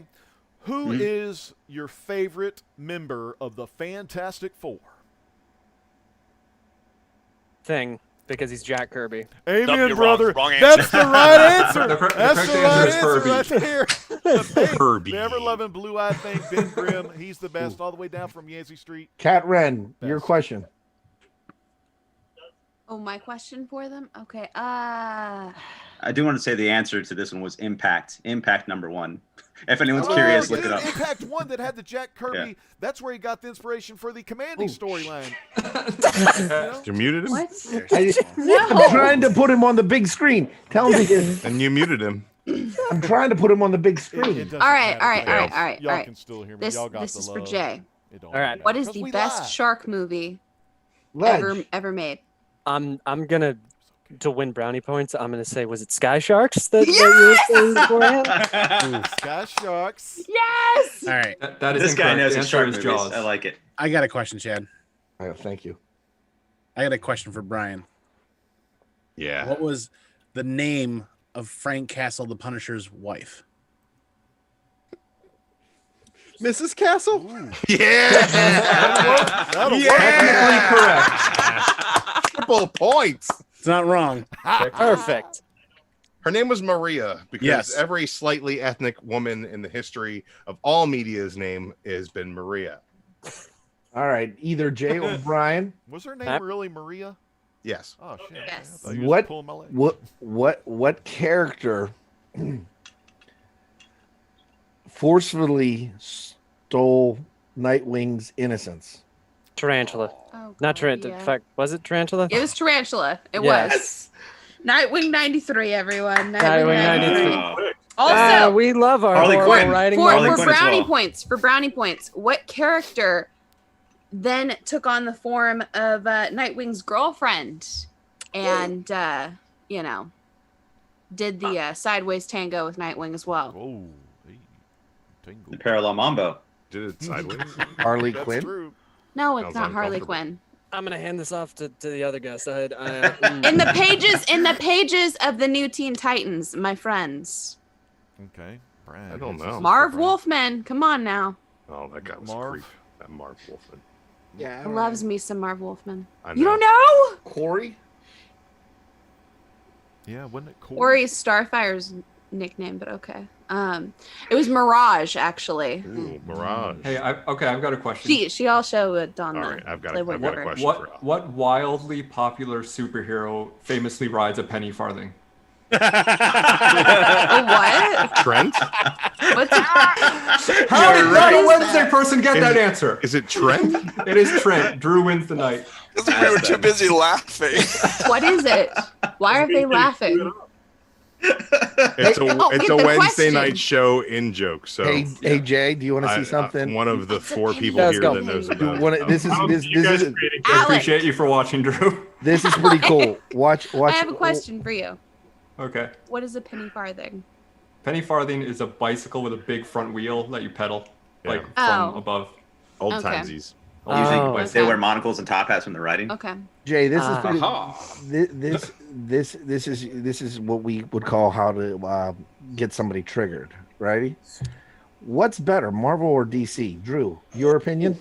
who is your favorite member of the Fantastic Four? Thing because he's Jack Kirby. Amen, Nope, you're brother. wrong. Wrong That's answer. the right answer. The correct That's the right answer is answer Kirby. right there. The thing, Kirby. the ever-loving blue-eyed thing, Ben Grimm. He's the best all the way down from Yancey Street. Cat Wren, your Best. question. Oh, my question for them? Okay. I do want to say the answer to this one was Impact. Impact #1. If anyone's curious, look dude, it up. Impact 1 that had the Jack Kirby. Yeah. That's where he got the inspiration for the Commanding storyline. You muted him, what? I'm trying to put him on the big screen. Tell him again. and you muted him. I'm trying to put him on the big It screen. doesn't All right, matter, all right, Jay. all right, all right, Y'all all right. can still hear me. This Y'all got this the is love. for Jay. It don't All right. matter. What is 'Cause the we best live. shark movie Ledge. ever made? I'm gonna to win brownie points. I'm gonna say, was it Sky Sharks that you were saying beforehand? Ooh, Sky Sharks. Yes. All right. That is This guy incorrect. knows The his answer shark is movies. Jaws. I like it. I got a question, Chad. Oh, thank you. I got a question for Brian. Yeah. What was the name of Frank Castle, the Punisher's wife? Mrs. Castle? Yeah. That'll work. Technically correct. Triple points. It's not wrong. Perfect. Her name was Maria because Yes. every slightly ethnic woman in the history of all media's name has been Maria. All right, either Jay or Brian. Was her name really Maria? Yes. Oh shit. Yes. I thought you was What pulling my leg. what character forcefully stole Nightwing's innocence? Tarantula. Oh, Not God, Tarantula. yeah. Fuck. Was it Tarantula? It was Tarantula. It Yes. was. Nightwing 93, everyone. Nightwing 93. Wow. Also, we love our Harley horrible Quinn. writing. for Harley moments. Quinn as brownie well. points, what character then took on the form of Nightwing's girlfriend and, did the sideways tango with Nightwing as well? Oh, hey, tingle. The parallel mambo. Did it sideways? Harley That's Quinn. true. No, it's Sounds not Harley uncomfortable. Quinn. I'm gonna hand this off to the other guest. In the pages of the new Teen Titans, my friends. Okay, Brad. I don't know. Marv Wolfman, come on now. Oh, that guy was Marv. a creep. That Marv Wolfman. Yeah. Loves me some Marv Wolfman. I You know. don't know? Corey. Yeah, wasn't it cool? Or he's Starfire's nickname, but okay. It was Mirage, actually. Ooh, Mirage. Hey, I've got a question. She also done All the right, I've got Playboy a River. question for Al. What wildly popular superhero famously rides a penny farthing? What? Trent? What's How did the Wednesday person get that answer? Is it Trent? It is Trent. Drew wins the night. We were too busy laughing. What is it? Why are they laughing? It's a don't it's get a the Wednesday question. night show in joke. So Hey, Jay, do you want to see I- something? one of the What's a 4 penny people Let's here go. that knows about One- it. this is this You guys is creating I Alex, appreciate you for watching, Drew. this is pretty cool. Watch. I have a question for you. Okay. What is a penny farthing? Penny farthing is a bicycle with a big front wheel that you pedal, like Oh. from above. Old Okay. timesies. Usually Oh. they Okay. wear monocles and top hats when they're riding. Okay. Jay, this is Ah. pretty, Aha. this is what we would call how to get somebody triggered, righty? What's better, Marvel or DC? Drew, your opinion?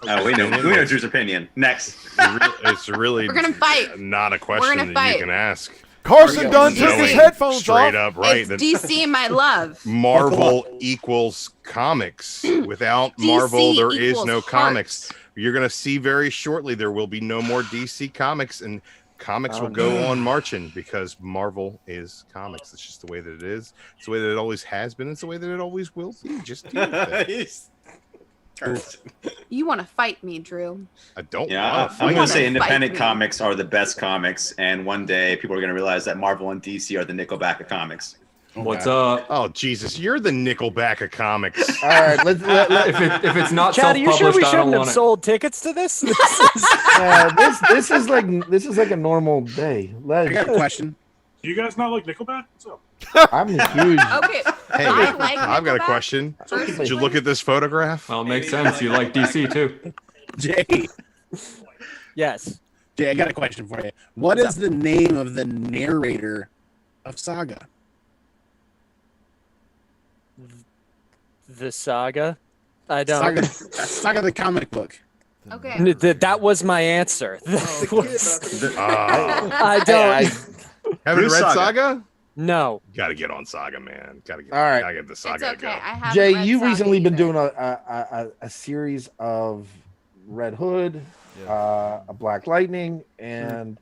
Oh, we know Drew's opinion. Next. It's really We're gonna fight. not a We're question gonna that you fight. can ask. Carson Dunn took his Knowing headphones straight off. up, right? It's that DC, my love. Marvel equals comics. Without Marvel, there is equals no heart. comics. You're going to see very shortly there will be no more DC comics, and comics will go on marching because Marvel is comics. It's just the way that it is. It's the way that it always has been. It's the way that it always will be. Just deal with it. You want to fight me, Drew? I don't. Yeah, wanna I'm fight going wanna to say you. independent me. comics are the best comics, and one day people are going to realize that Marvel and DC are the Nickelback of comics. What's up? Oh Jesus, you're the Nickelback of comics. All right, let's If it's not Chad, are you self-published, sure we I don't shouldn't have want it. sold tickets to this? this is like a normal day. I got a question. Do you guys not like Nickelback? What's up? I'm huge. Okay. Hey, I like I've got a Nickelback. question. Did you Personally. look at this photograph? Well, it makes sense. You like DC too. Jay, Yes. Jay, I got a question for you. What is the name of the narrator of Saga? The Saga. I don't. Saga the comic book. Okay. That was my answer. That was- I don't. Haven't Who's read Saga? Saga? No. Got to get on Saga, man. Got to get. All right. Gotta get the It's Saga. okay. Go. I haven't Jay, read you've Saga recently been either. doing a series of Red Hood, a Black Lightning, and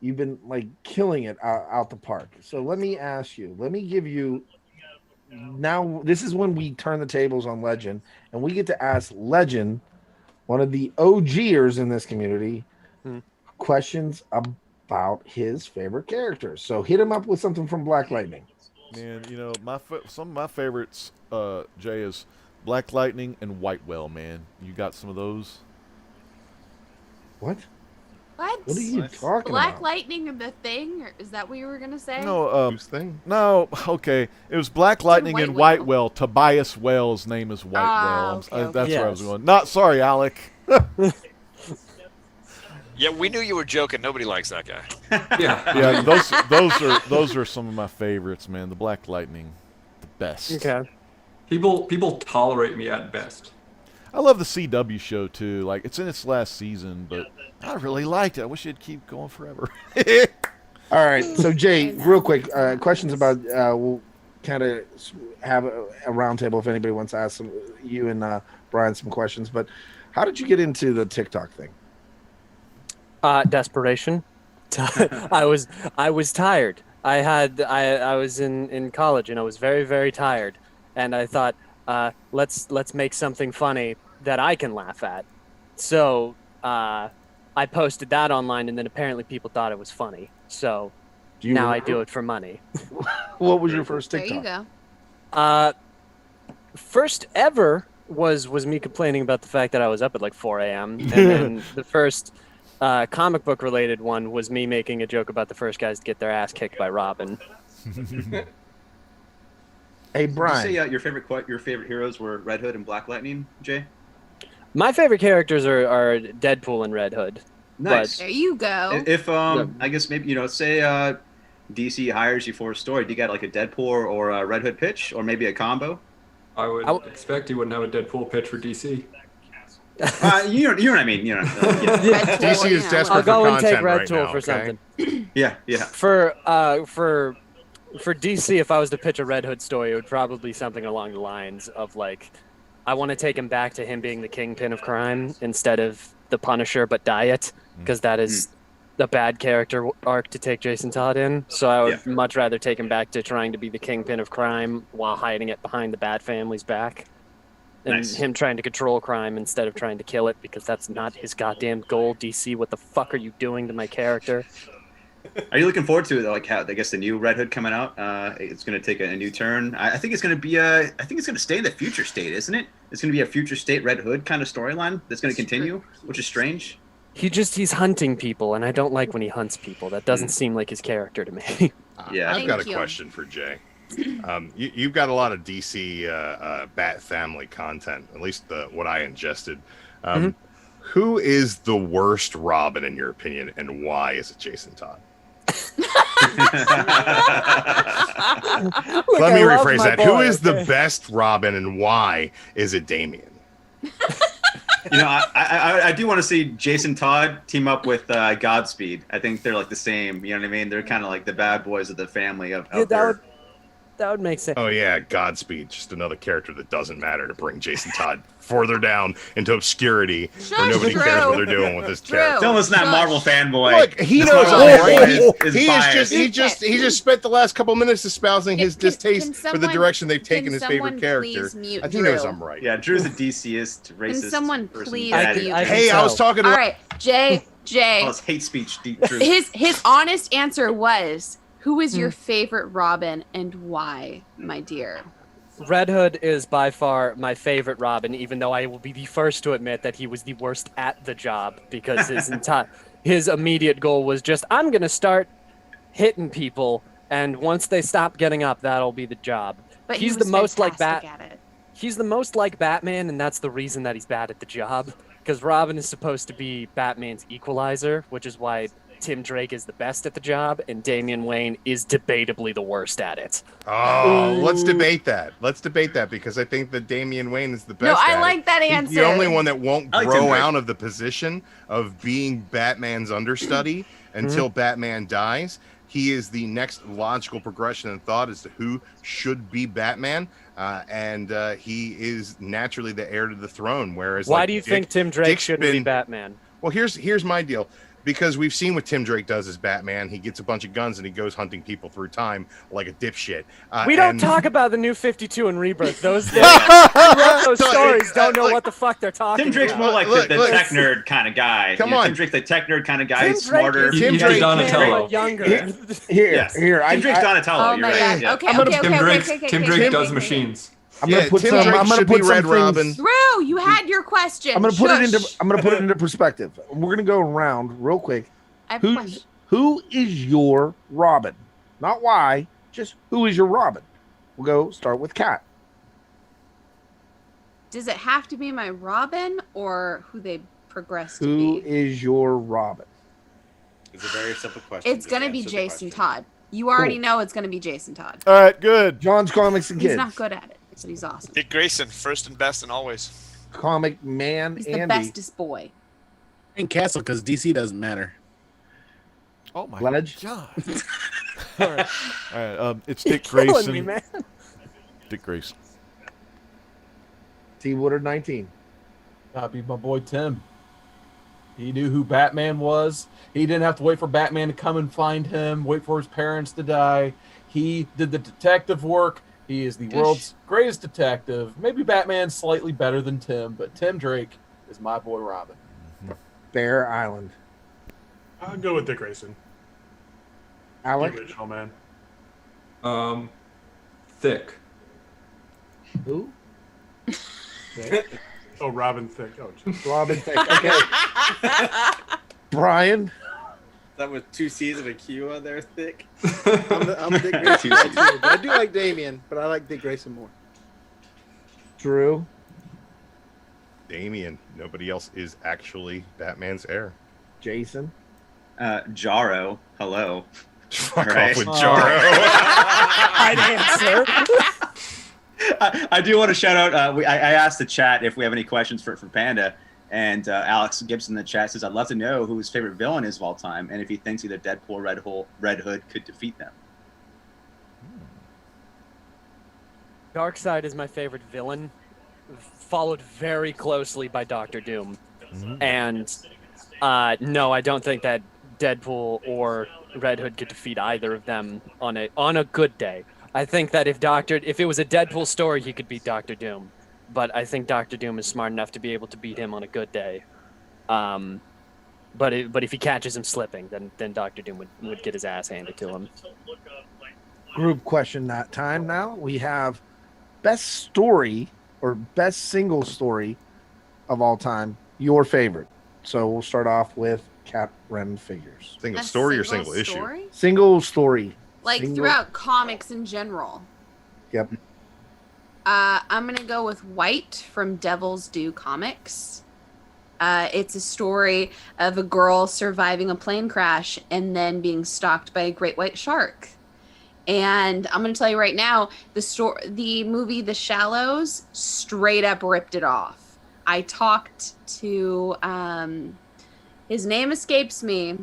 you've been like killing it out the park. So let me ask you. Let me give you. Now this is when we turn the tables on Legend, and we get to ask Legend, one of the OGers in this community, questions about his favorite characters. So hit him up with something from Black Lightning. Man, you know, some of my favorites, Jay, is Black Lightning and Whitewell, man. You got some of those? What? What? What are you talking Black about? Lightning and the Thing? Or is that what you were gonna say? No, Whose thing? no, okay. It was Black Lightning and Whitewell. Whitewell. Tobias Wells' name is Whitewell. Ah, okay, That's where I was Yes. going. Not sorry, Alec. Yeah, we knew you were joking. Nobody likes that guy. Yeah. Yeah, those are some of my favorites, man. The Black Lightning, the best. Okay. People tolerate me at best. I love the CW show too. Like it's in its last season, but I really liked it. I wish it'd keep going forever. All right, so Jay, real quick, questions about we'll kind of have a roundtable if anybody wants to ask you and Brian some questions. But how did you get into the TikTok thing? Desperation. I was tired. I was in college and I was very, very tired, and I thought, let's make something funny that I can laugh at. So I posted that online, and then apparently people thought it was funny. So Now I do it for money. What was your first There TikTok? you go. First ever was me complaining about the fact that I was up at like 4 a.m. And then the first comic book related one was me making a joke about the first guys to get their ass kicked by Robin. Hey, Did you Brian. say your favorite heroes were Red Hood and Black Lightning, Jay? My favorite characters are Deadpool and Red Hood. Nice. There you go. If I guess maybe say DC hires you for a story, do you got like a Deadpool or a Red Hood pitch, or maybe a combo? I would expect you wouldn't have a Deadpool pitch for DC. You know what I mean. You know. Red DC Tool, is yeah. desperate I'll go for and take content Red right Tool now, for okay? something. Yeah. For DC, if I was to pitch a Red Hood story, it would probably be something along the lines of like, I want to take him back to him being the kingpin of crime instead of the Punisher, but Diet, because that is the bad character arc to take Jason Todd in. So I would much rather take him back to trying to be the kingpin of crime while hiding it behind the Bat family's back. And him trying to control crime instead of trying to kill it, because that's not his goddamn goal. DC, what the fuck are you doing to my character? Are you looking forward to like how I guess the new Red Hood coming out? It's going to take a new turn. I think it's going to be I think it's going to stay in the future state, isn't it? It's going to be a future state Red Hood kind of storyline that's going to continue, which is strange. He's hunting people, and I don't like when he hunts people. That doesn't seem like his character to me. Yeah, I've got a question for Jay. You've got a lot of DC Bat family content, at least what I ingested. Who is the worst Robin in your opinion, and why is it Jason Todd? Let me rephrase that. Who is the best Robin, and why is it Damian? I do want to see Jason Todd team up with Godspeed. I think they're like the same. You know what I mean? They're kind of like the bad boys of the family of. That would make sense. Oh yeah, Godspeed, just another character that doesn't matter to bring Jason Todd further down into obscurity, where nobody cares what they're doing with this character. It's almost not Marvel fanboy. Look, he This knows Marvel all fanboy right. is biased. He just spent the last couple minutes espousing his distaste for the someone- direction they've can taken his favorite someone character. please mute I think he knows Drew? I'm right. Yeah, Drew's a DCist, racist. Can someone person. please Bad mute attitude. Hey, I was talking All about. right, Jay. Oh, it's hate speech, Drew. His honest answer was, "Who is your favorite Robin and why, my dear?" Red Hood is by far my favorite Robin, even though I will be the first to admit that he was the worst at the job, because his immediate goal was just, I'm going to start hitting people, and once they stop getting up, that'll be the job. But he's he was the most like fantastic at it. He's the most like Batman, and that's the reason that he's bad at the job, because Robin is supposed to be Batman's equalizer, which is why Tim Drake is the best at the job, and Damian Wayne is debatably the worst at it. Oh, let's debate that. Let's debate that, because I think that Damian Wayne is the best. No, I at like it. that He's answer. the only one that won't I like grow Tim Drake. out of the position of being Batman's understudy until Batman dies. He is the next logical progression in thought as to who should be Batman, and he is naturally the heir to the throne. Whereas, Why like, do you think Tim Drake Dick's shouldn't be been- Batman? Well, here's my deal. Because we've seen what Tim Drake does as Batman. He gets a bunch of guns and he goes hunting people through time like a dipshit. We don't and- talk about the New 52 and Rebirth. Those those So, stories don't know look, what the fuck they're talking Tim Drake's about. more like Look, the look. tech nerd kind of guy. Come You know, on. Tim Drake's the tech nerd kind of guy. Tim He's Drake smarter. is Tim He's Drake- Donatello. younger. Here, Tim Drake's Donatello. Oh You're my right. god. Yeah. Okay, I'm gonna- okay, Tim okay, Drake, okay, okay, Tim okay, Drake okay, does okay. machines. I'm gonna put Tim some. Drake I'm gonna should put be some Red things- Robin. Drew, you had your question. I'm gonna put it into. Shush. I'm gonna put it into perspective. We're gonna go around real quick. I have a question. Who is your Robin? Not why, just who is your Robin? We'll go start with Kat. Does it have to be my Robin or who they progress to Who be? is your Robin? It's a very simple question. It's Just gonna be answer the Jason question. Todd. You already Cool. know it's gonna be Jason Todd. All right, good. John's Comics and He's Kids. not good at it, but he's awesome. Dick Grayson, first and best and always. Comic Man He's the Andy. bestest boy. And Castle, because DC doesn't matter. Oh my Ledge. god. All right. It's Dick Killing Grayson. me, man. Dick Grayson. T Woodard 19. That'd be my boy Tim. He knew who Batman was. He didn't have to wait for Batman to come and find him, wait for his parents to die. He did the detective work. He is the world's greatest detective. Maybe Batman's slightly better than Tim, but Tim Drake is my boy Robin. Bear Island. I'll go with Dick Grayson. Alec? Original, man. Thick. Who? Oh, Robin Thicke. Oh, geez. Robin Thicke. Okay. Brian? That with 2 C's and a Q on there, Thick. I'm Dick Grayson guy too. But I do like Damien, but I like Dick Grayson more. Drew? Damien. Nobody else is actually Batman's heir. Jason? Jaro. Hello. Fuck Right. off with Jaro. I'd answer. I do want to shout out. I asked the chat if we have any questions for Panda, and Alex Gibson in the chat says, "I'd love to know who his favorite villain is of all time, and if he thinks either Deadpool or Red Hood could defeat them." Darkseid is my favorite villain, followed very closely by Doctor Doom. And no, I don't think that Deadpool or Red Hood could defeat either of them on a good day. I think that if it was a Deadpool story, he could beat Doctor Doom. But I think Doctor Doom is smart enough to be able to beat him on a good day. But if he catches him slipping, then Doctor Doom would get his ass handed to him. Group question that time now. We have best story or best single story of all time. Your favorite. So we'll start off with Cap Rem Figures. Single A story or single single story? issue? Single story. Like Single- throughout comics in general. Yep. I'm gonna go with White from Devil's Due Comics. It's a story of a girl surviving a plane crash and then being stalked by a great white shark. And I'm gonna tell you right now, the movie The Shallows straight up ripped it off. I talked to his name escapes me,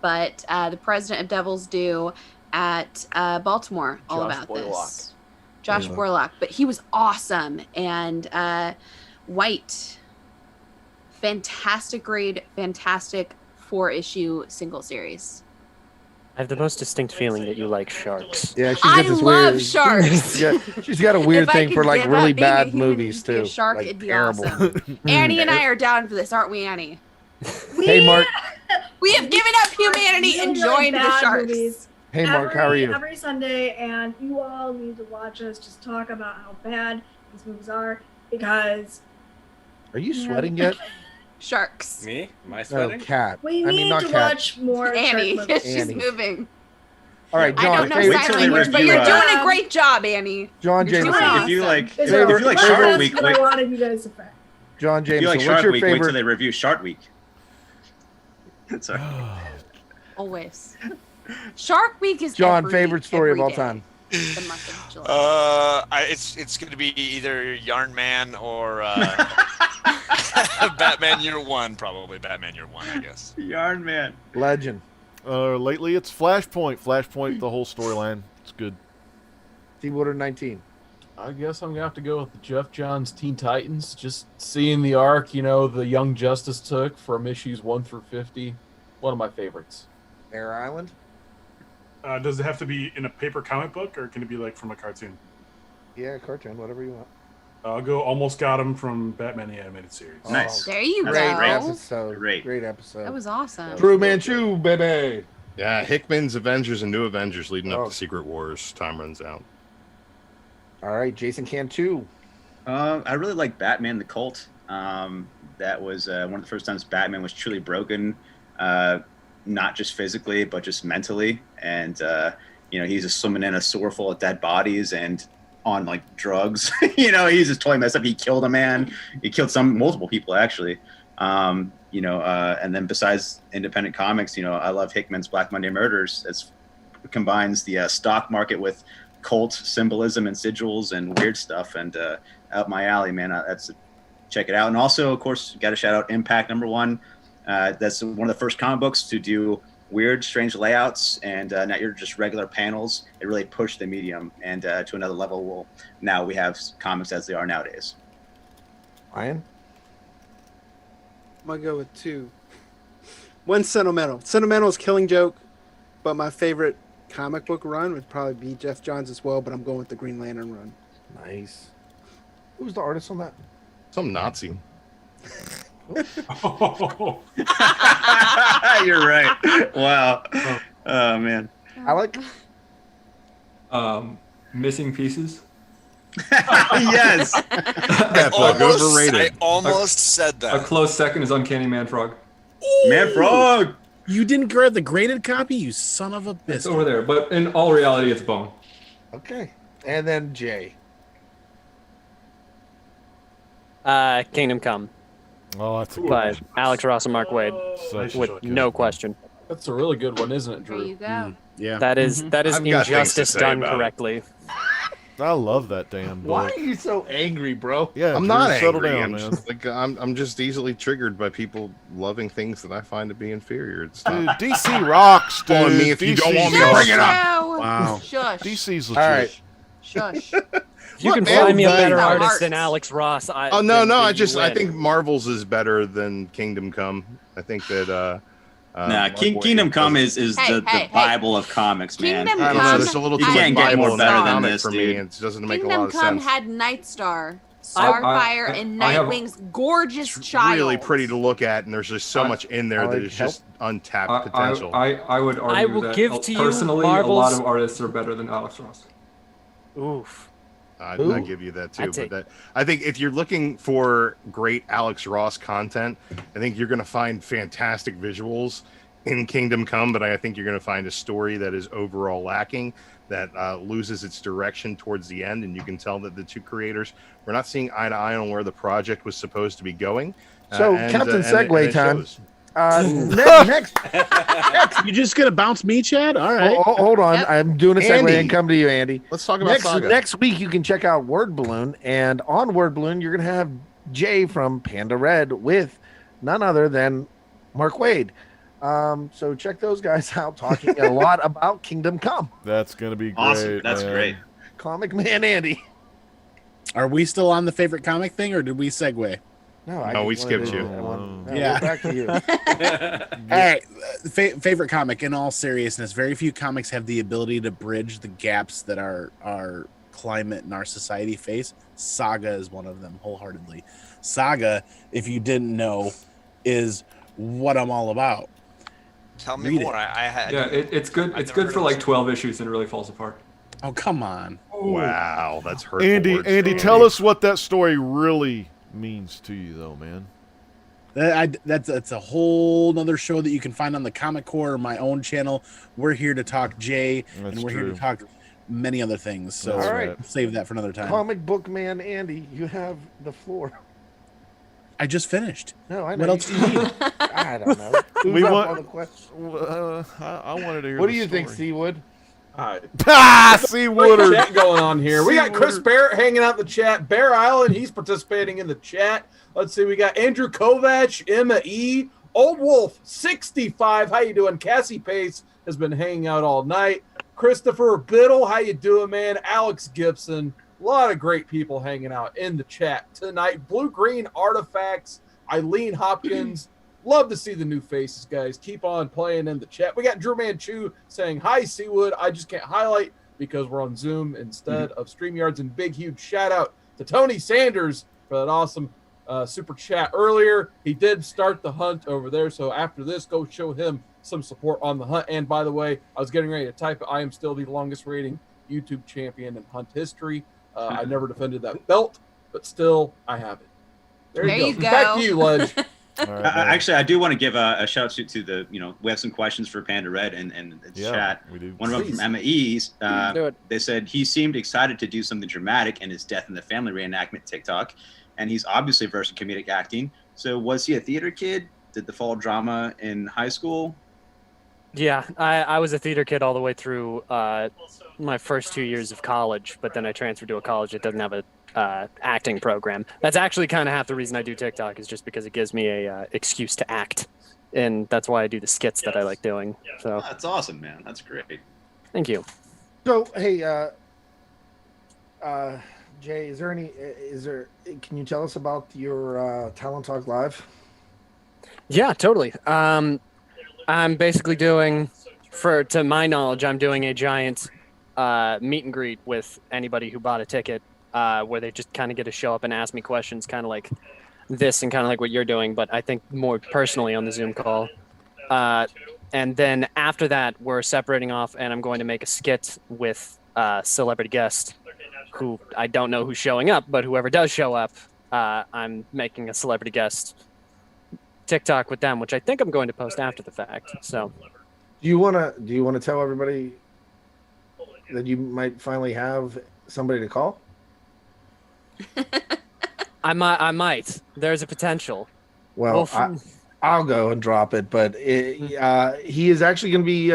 but the president of Devil's Due at Baltimore all Josh about Borlaug. this. Josh Borlaug, but he was awesome. And White, fantastic read, fantastic 4-issue single series. I have the most distinct feeling that you like sharks. Yeah, she's I got this love weird sharks. she's got a weird If I thing could for like give up really being a bad human movies to be a too. shark, like it'd be terrible. awesome. Annie and I are down for this, aren't we, Annie? Hey Mark. We have given up humanity and joined the bad sharks. movies Hey Mark, how are you? Every Sunday, and you all need to watch us just talk about how bad these movies are because Are you sweating yet? Sharks. Me? Am I No, sweating? Cat. we I need mean, not to Cat. watch more Annie, shark because movies. she's moving. All right, I John. don't know favorite- Wait till sign they language, but review, you're doing a great job, Annie. John You're Jameson. doing If you awesome. like, Is if it- you like that's Shark Week, what wait, I wanted you guys to find. John if you Jameson. like What's Shark your Week, wait till favorite? they review Shark Week. Sorry. Always. Shark Week is John, every- favorite story of every all day. time. The month of July. It's going to be either Yarn Man or Batman Year One, probably Batman Year One, I guess. Yarn Man. Legend. Lately, it's Flashpoint. Flashpoint, the whole storyline. It's good. Deepwater 19. I guess I'm gonna have to go with the Jeff Johns Teen Titans. Just seeing the arc, the Young Justice took from issues 1 through 50. One of my favorites. Air Island. Does it have to be in a paper comic book, or can it be like from a cartoon? Yeah, cartoon, whatever you want. I'll go Almost Got Him from Batman the Animated Series. Nice. There you Great go. episode. Great. Great episode. That was awesome. True Manchu, baby. Yeah, Hickman's Avengers and New Avengers leading Oh. up to Secret Wars. Time runs out. All right, Jason Cantu. I really like Batman the Cult. That was one of the first times Batman was truly broken, not just physically, but just mentally. And, he's just swimming in a sewer full of dead bodies and on like drugs. He's just totally messed up. He killed a man. He killed multiple people, actually. And then besides independent comics, I love Hickman's Black Monday Murders. It combines the stock market with cult symbolism and sigils and weird stuff, and out my alley, man. Check it out. And also, of course, got to shout out Impact #1. That's one of the first comic books to do weird, strange layouts, and not your just regular panels. It really pushed the medium and to another level. Now we have comics as they are nowadays. Ryan. I'm gonna go with 2. One Sentimental. Sentimental is Killing Joke, but my favorite comic book run would probably be Jeff Johns as well, but I'm going with the Green Lantern run. Nice. Who's the artist on that? Some Nazi. Oh, You're right. Wow. Oh man. All Alec? Missing pieces. Yes. That book I overrated. almost said that. A close second is Uncanny Man Frog. Man Frog. You didn't grab the graded copy, you son of a It's biscuit. over there, but in all reality, it's Bone. Okay. And then Jay. Kingdom Come Oh, that's a by Alex Ross and Mark Waid, Such a with good no one. question. That's a really good one, isn't it, There Drew? you go. Yeah. That is I've got things to injustice say done about it. correctly. I love that damn book. Why are you so angry, bro? Yeah, I'm Drew, not settle angry. down, I'm man. just, like, I'm just easily triggered by people loving things that I find to be inferior. It's not Dude, DC rocks, dude. on me if you don't want me to Shush, bring it up. Joe. Wow. Shush. DC's legit. All right. Shush. If you Look, can man, find me a we- better Our artist hearts. than Alex Ross, Oh no, then no! I you I win. think Marvel's is better than Kingdom Come. I think that Nah, Mark Waid Kingdom Come does- is Hey, the hey, hey. Bible of comics, man. Kingdom I don't know. Come There's a little You too can't much get Bible more in that better than comic this, for me. dude. It doesn't make a Kingdom lot of Come sense. had Nightstar, Starfire, and I have- Nightwing's gorgeous It's child. really pretty to look at, and there's just so much in there that like is just untapped I, potential. I would argue I will that give to you personally, a Marvel's- lot of artists are better than Alex Ross. Oof. I'd give you that too. I'd But take- that I think if you're looking for great Alex Ross content, I think you're going to find fantastic visuals in Kingdom Come. But I think you're going to find a story that is overall lacking, that loses its direction towards the end, and you can tell that the two creators were not seeing eye to eye on where the project was supposed to be going. So, Captain Segway it time. shows. Next. You're just gonna bounce me, Chad? All right. Hold on. Yep. I'm doing a segue Andy. and come to you, Andy. Let's talk about Saga. Next week, you can check out Word Balloon. And on Word Balloon, you're going to have Jay from Panda Red with none other than Mark Waid. So check those guys out talking a lot about Kingdom Come. That's gonna be great. Awesome. That's man. great. Comic Man Andy. Are we still on the favorite comic thing, or did we segue? No, No, we just wanted skipped to- you. I want- no, Yeah. we're back to you. All right, favorite comic. In all seriousness, very few comics have the ability to bridge the gaps that our climate and our society face. Saga is one of them, wholeheartedly. Saga, if you didn't know, is what I'm all about. Tell me Read more. it. I had. Yeah, it's good. I've It's never good heard for of like this. 12 issues and it really falls apart. Oh, come on. Wow, that's hurtful. Andy, words, Andy, tell us what that story really means to you, though, man. That's a whole nother show that you can find on the Comic Core or my own channel. We're here to talk Jay, That's and we're here true. to talk many other things. So That's All right. right. save that for another time. Comic Book Man Andy, you have the floor. I just finished. No, I know. What else do you need? I don't know. Who's We up want- on the question? I wanted to hear. What the do you think, story. Seawood? All right. See Great Woodard. chat going on here. We got Chris Woodard. Barrett hanging out in the chat. Bear Island, he's participating in the chat. Let's see, we got Andrew Kovac, Emma E, Old Wolf 65. How you doing? Cassie Pace has been hanging out all night. Christopher Biddle, how you doing, man? Alex Gibson, a lot of great people hanging out in the chat tonight. Blue Green Artifacts, Eileen Hopkins. Love to see the new faces, guys. Keep on playing in the chat. We got Drew Manchu saying, hi, Seawood. I just can't highlight because we're on Zoom instead of StreamYards. And big, huge shout out to Tony Sanders for that awesome super chat earlier. He did start the hunt over there. So after this, go show him some support on the hunt. And by the way, I was getting ready to type it. I am still the longest rating YouTube champion in hunt history. I never defended that belt, but still I have it. There you go. Back to you, Ledge. All right, man. Actually, I do want to give a shout out to the, we have some questions for Panda Red and the Yeah, chat. we do. One of them Please. from Emma E's. Do it. They said he seemed excited to do something dramatic in his death in the family reenactment TikTok, and he's obviously versed in comedic acting. So was he a theater kid? Did the fall drama in high school? Yeah, I was a theater kid all the way through my first 2 years of college, but then I transferred to a college that doesn't have a acting program. That's actually kind of half the reason I do TikTok, is just because it gives me a excuse to act, and that's why I do the skits that I like doing. So That's awesome, man. That's great. thank you. So, hey, Jay, can you tell us about your Talent Talk Live? Yeah, totally. I'm basically doing, to my knowledge, I'm doing a giant meet and greet with anybody who bought a ticket, where they just kind of get to show up and ask me questions, kind of like this and kind of like what you're doing, but I think more personally on the Zoom call. And then after that, we're separating off, and I'm going to make a skit with celebrity guest, who I don't know who's showing up, but whoever does show up, I'm making a celebrity guest TikTok with them, which I think I'm going to post after the fact. So, Do you wanna tell everybody that you might finally have somebody to call? I might. There's a potential. Well, I'll go and drop it, but he is actually going to be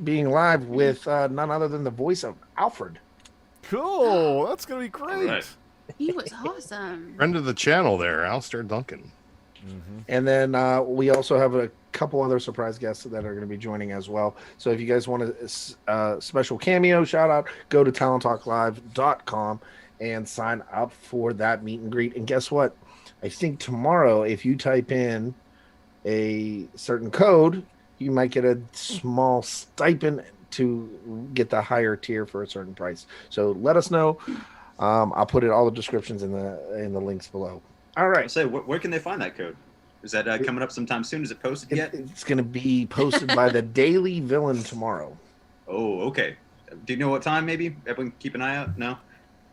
being live with none other than the voice of Alfred. Cool. That's going to be great. Right. He was awesome. Friend of the channel there, Alistair Duncan. And then we also have a couple other surprise guests that are going to be joining as well. So if you guys want a special cameo shout out, go to talenttalklive.com and sign up for that meet and greet. And guess what? I think tomorrow, if you type in a certain code, you might get a small stipend to get the higher tier for a certain price. So let us know. I'll put all the descriptions in the links below. All right. So where can they find that code? Is that coming up sometime soon? Is it posted yet? It's going to be posted by the Daily Villain tomorrow. Oh, okay. Do you know what time? Maybe everyone keep an eye out. No,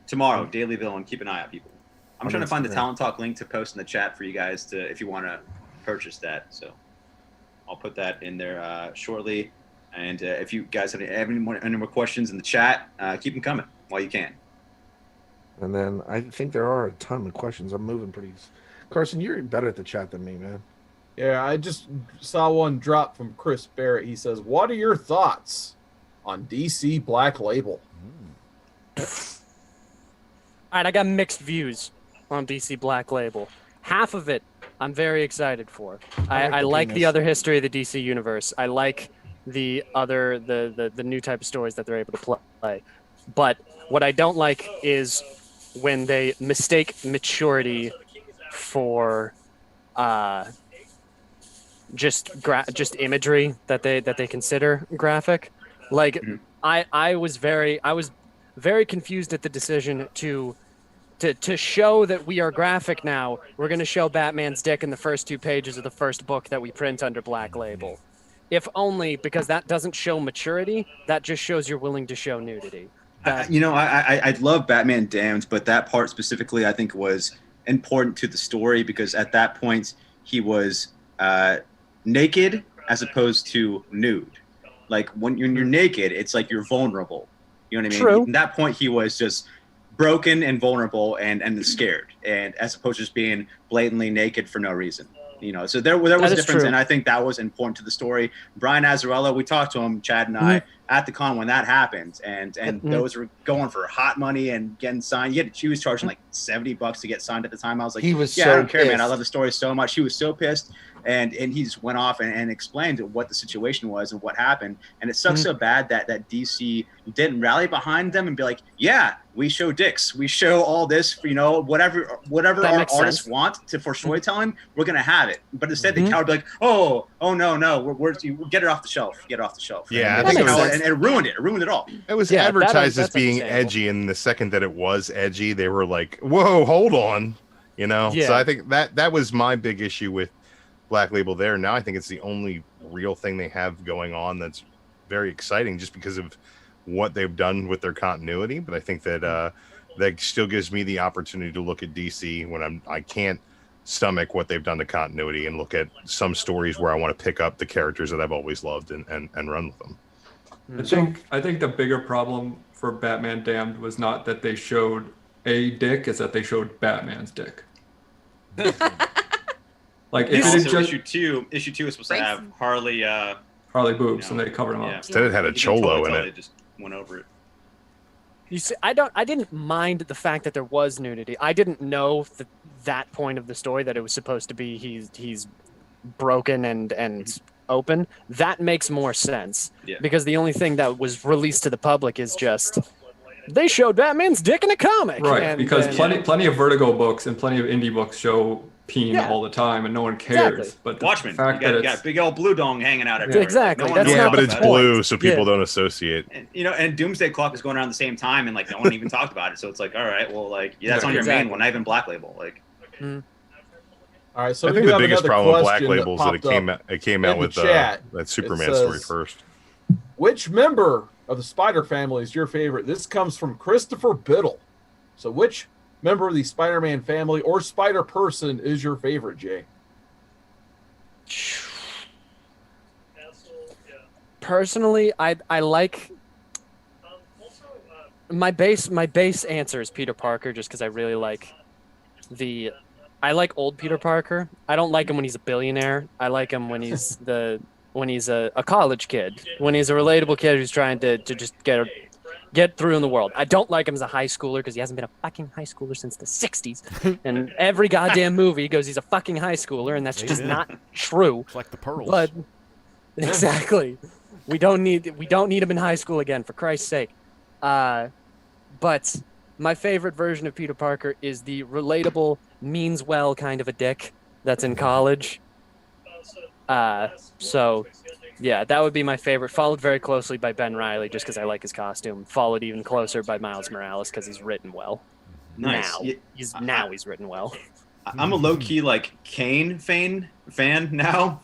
tomorrow, Daily Villain. Keep an eye out, people. I'm trying to find the Talent Talk link to post in the chat for you guys to, if you want to purchase that. So I'll put that in there shortly. And if you guys have any more questions in the chat, keep them coming while you can. And then I think there are a ton of questions. I'm moving pretty. Carson, you're better at the chat than me, man. Yeah, I just saw one drop from Chris Barrett. He says, "What are your thoughts on DC Black Label?" All right, I got mixed views on DC Black Label. Half of it I'm very excited for. I like the other history of the DC universe. I like the other the new type of stories that they're able to play. But what I don't like is when they mistake maturity for just imagery that they consider graphic. Like I was very confused at the decision to show that we are graphic now. We're going to show Batman's dick in the first 2 pages of the first book that we print under Black Label. If only because that doesn't show maturity, that just shows you're willing to show nudity. I love Batman Damned, but that part specifically I think was important to the story because at that point he was naked as opposed to nude. Like when you're naked, it's like you're vulnerable. You know what I mean? True. At that point he was just broken and vulnerable and scared, and as opposed to just being blatantly naked for no reason. You know, so there was a difference, and I think that was important to the story. Brian Azzarello, we talked to him, Chad and I, at the con when that happened, and those were going for hot money and getting signed. He was charging like $70 to get signed at the time. I was like, I don't care, man. I love the story so much. He was so pissed, and he just went off and explained what the situation was and what happened. And it sucks so bad that DC didn't rally behind them and be like, yeah, we show dicks, we show all this, you know, whatever our artists want for storytelling, we're gonna have it. But instead they cowered, like, oh no, we're get it off the shelf, Yeah, and it ruined it all. It was advertised as being edgy, and the second that it was edgy, they were like, whoa, hold on, you know. So I think that was my big issue with Black Label there. Now I think it's the only real thing they have going on that's very exciting, just because of what they've done with their continuity. But I think that that still gives me the opportunity to look at DC when I can't stomach what they've done to continuity, and look at some stories where I want to pick up the characters that I've always loved and run with them. I think the bigger problem for Batman Damned was not that they showed a dick, is that they showed Batman's dick. Like if it is just issue two is supposed to have Harley boobs, and they covered them up. Instead it had a cholo in it. They just went over it. You see, I didn't mind the fact that there was nudity. I didn't know that point of the story, that it was supposed to be he's broken and open. That makes more sense. Yeah. Because the only thing that was released to the public is just they showed Batman's dick in a comic. Right, because plenty of Vertigo books and plenty of indie books show peen all the time, and no one cares. Exactly. But the Watchmen, fact you that got big old blue dong hanging out everywhere. Exactly. Like, But it's blue, so people don't associate. And, and Doomsday Clock is going around the same time, and like no one even talked about it. So it's like, all right, well, like that's on your main one, not even Black Label. Like, All right, so I we think do the have biggest another problem with Black question that Label is that popped it came in out the with chat. that Superman It story says, first. Which member of the Spider family is your favorite? This comes from Christopher Biddle. So which member of the Spider-Man family or Spider person is your favorite, Jay? Personally, I like my base answer is Peter Parker, just because I really like I like old Peter Parker. I don't like him when he's a billionaire. I like him when he's a college kid, when he's a relatable kid who's trying to just get through in the world. I don't like him as a high schooler because he hasn't been a fucking high schooler since the 60s. And every goddamn movie he goes, he's a fucking high schooler, and that's just not true. It's like the pearls. But exactly. We don't need him in high school again, for Christ's sake. But my favorite version of Peter Parker is the relatable, means well kind of a dick that's in college. So yeah, that would be my favorite, followed very closely by Ben Reilly, just because I like his costume, followed even closer by Miles Morales, because he's written well. Nice. Now he's written well. I'm a low-key like Kane fan now.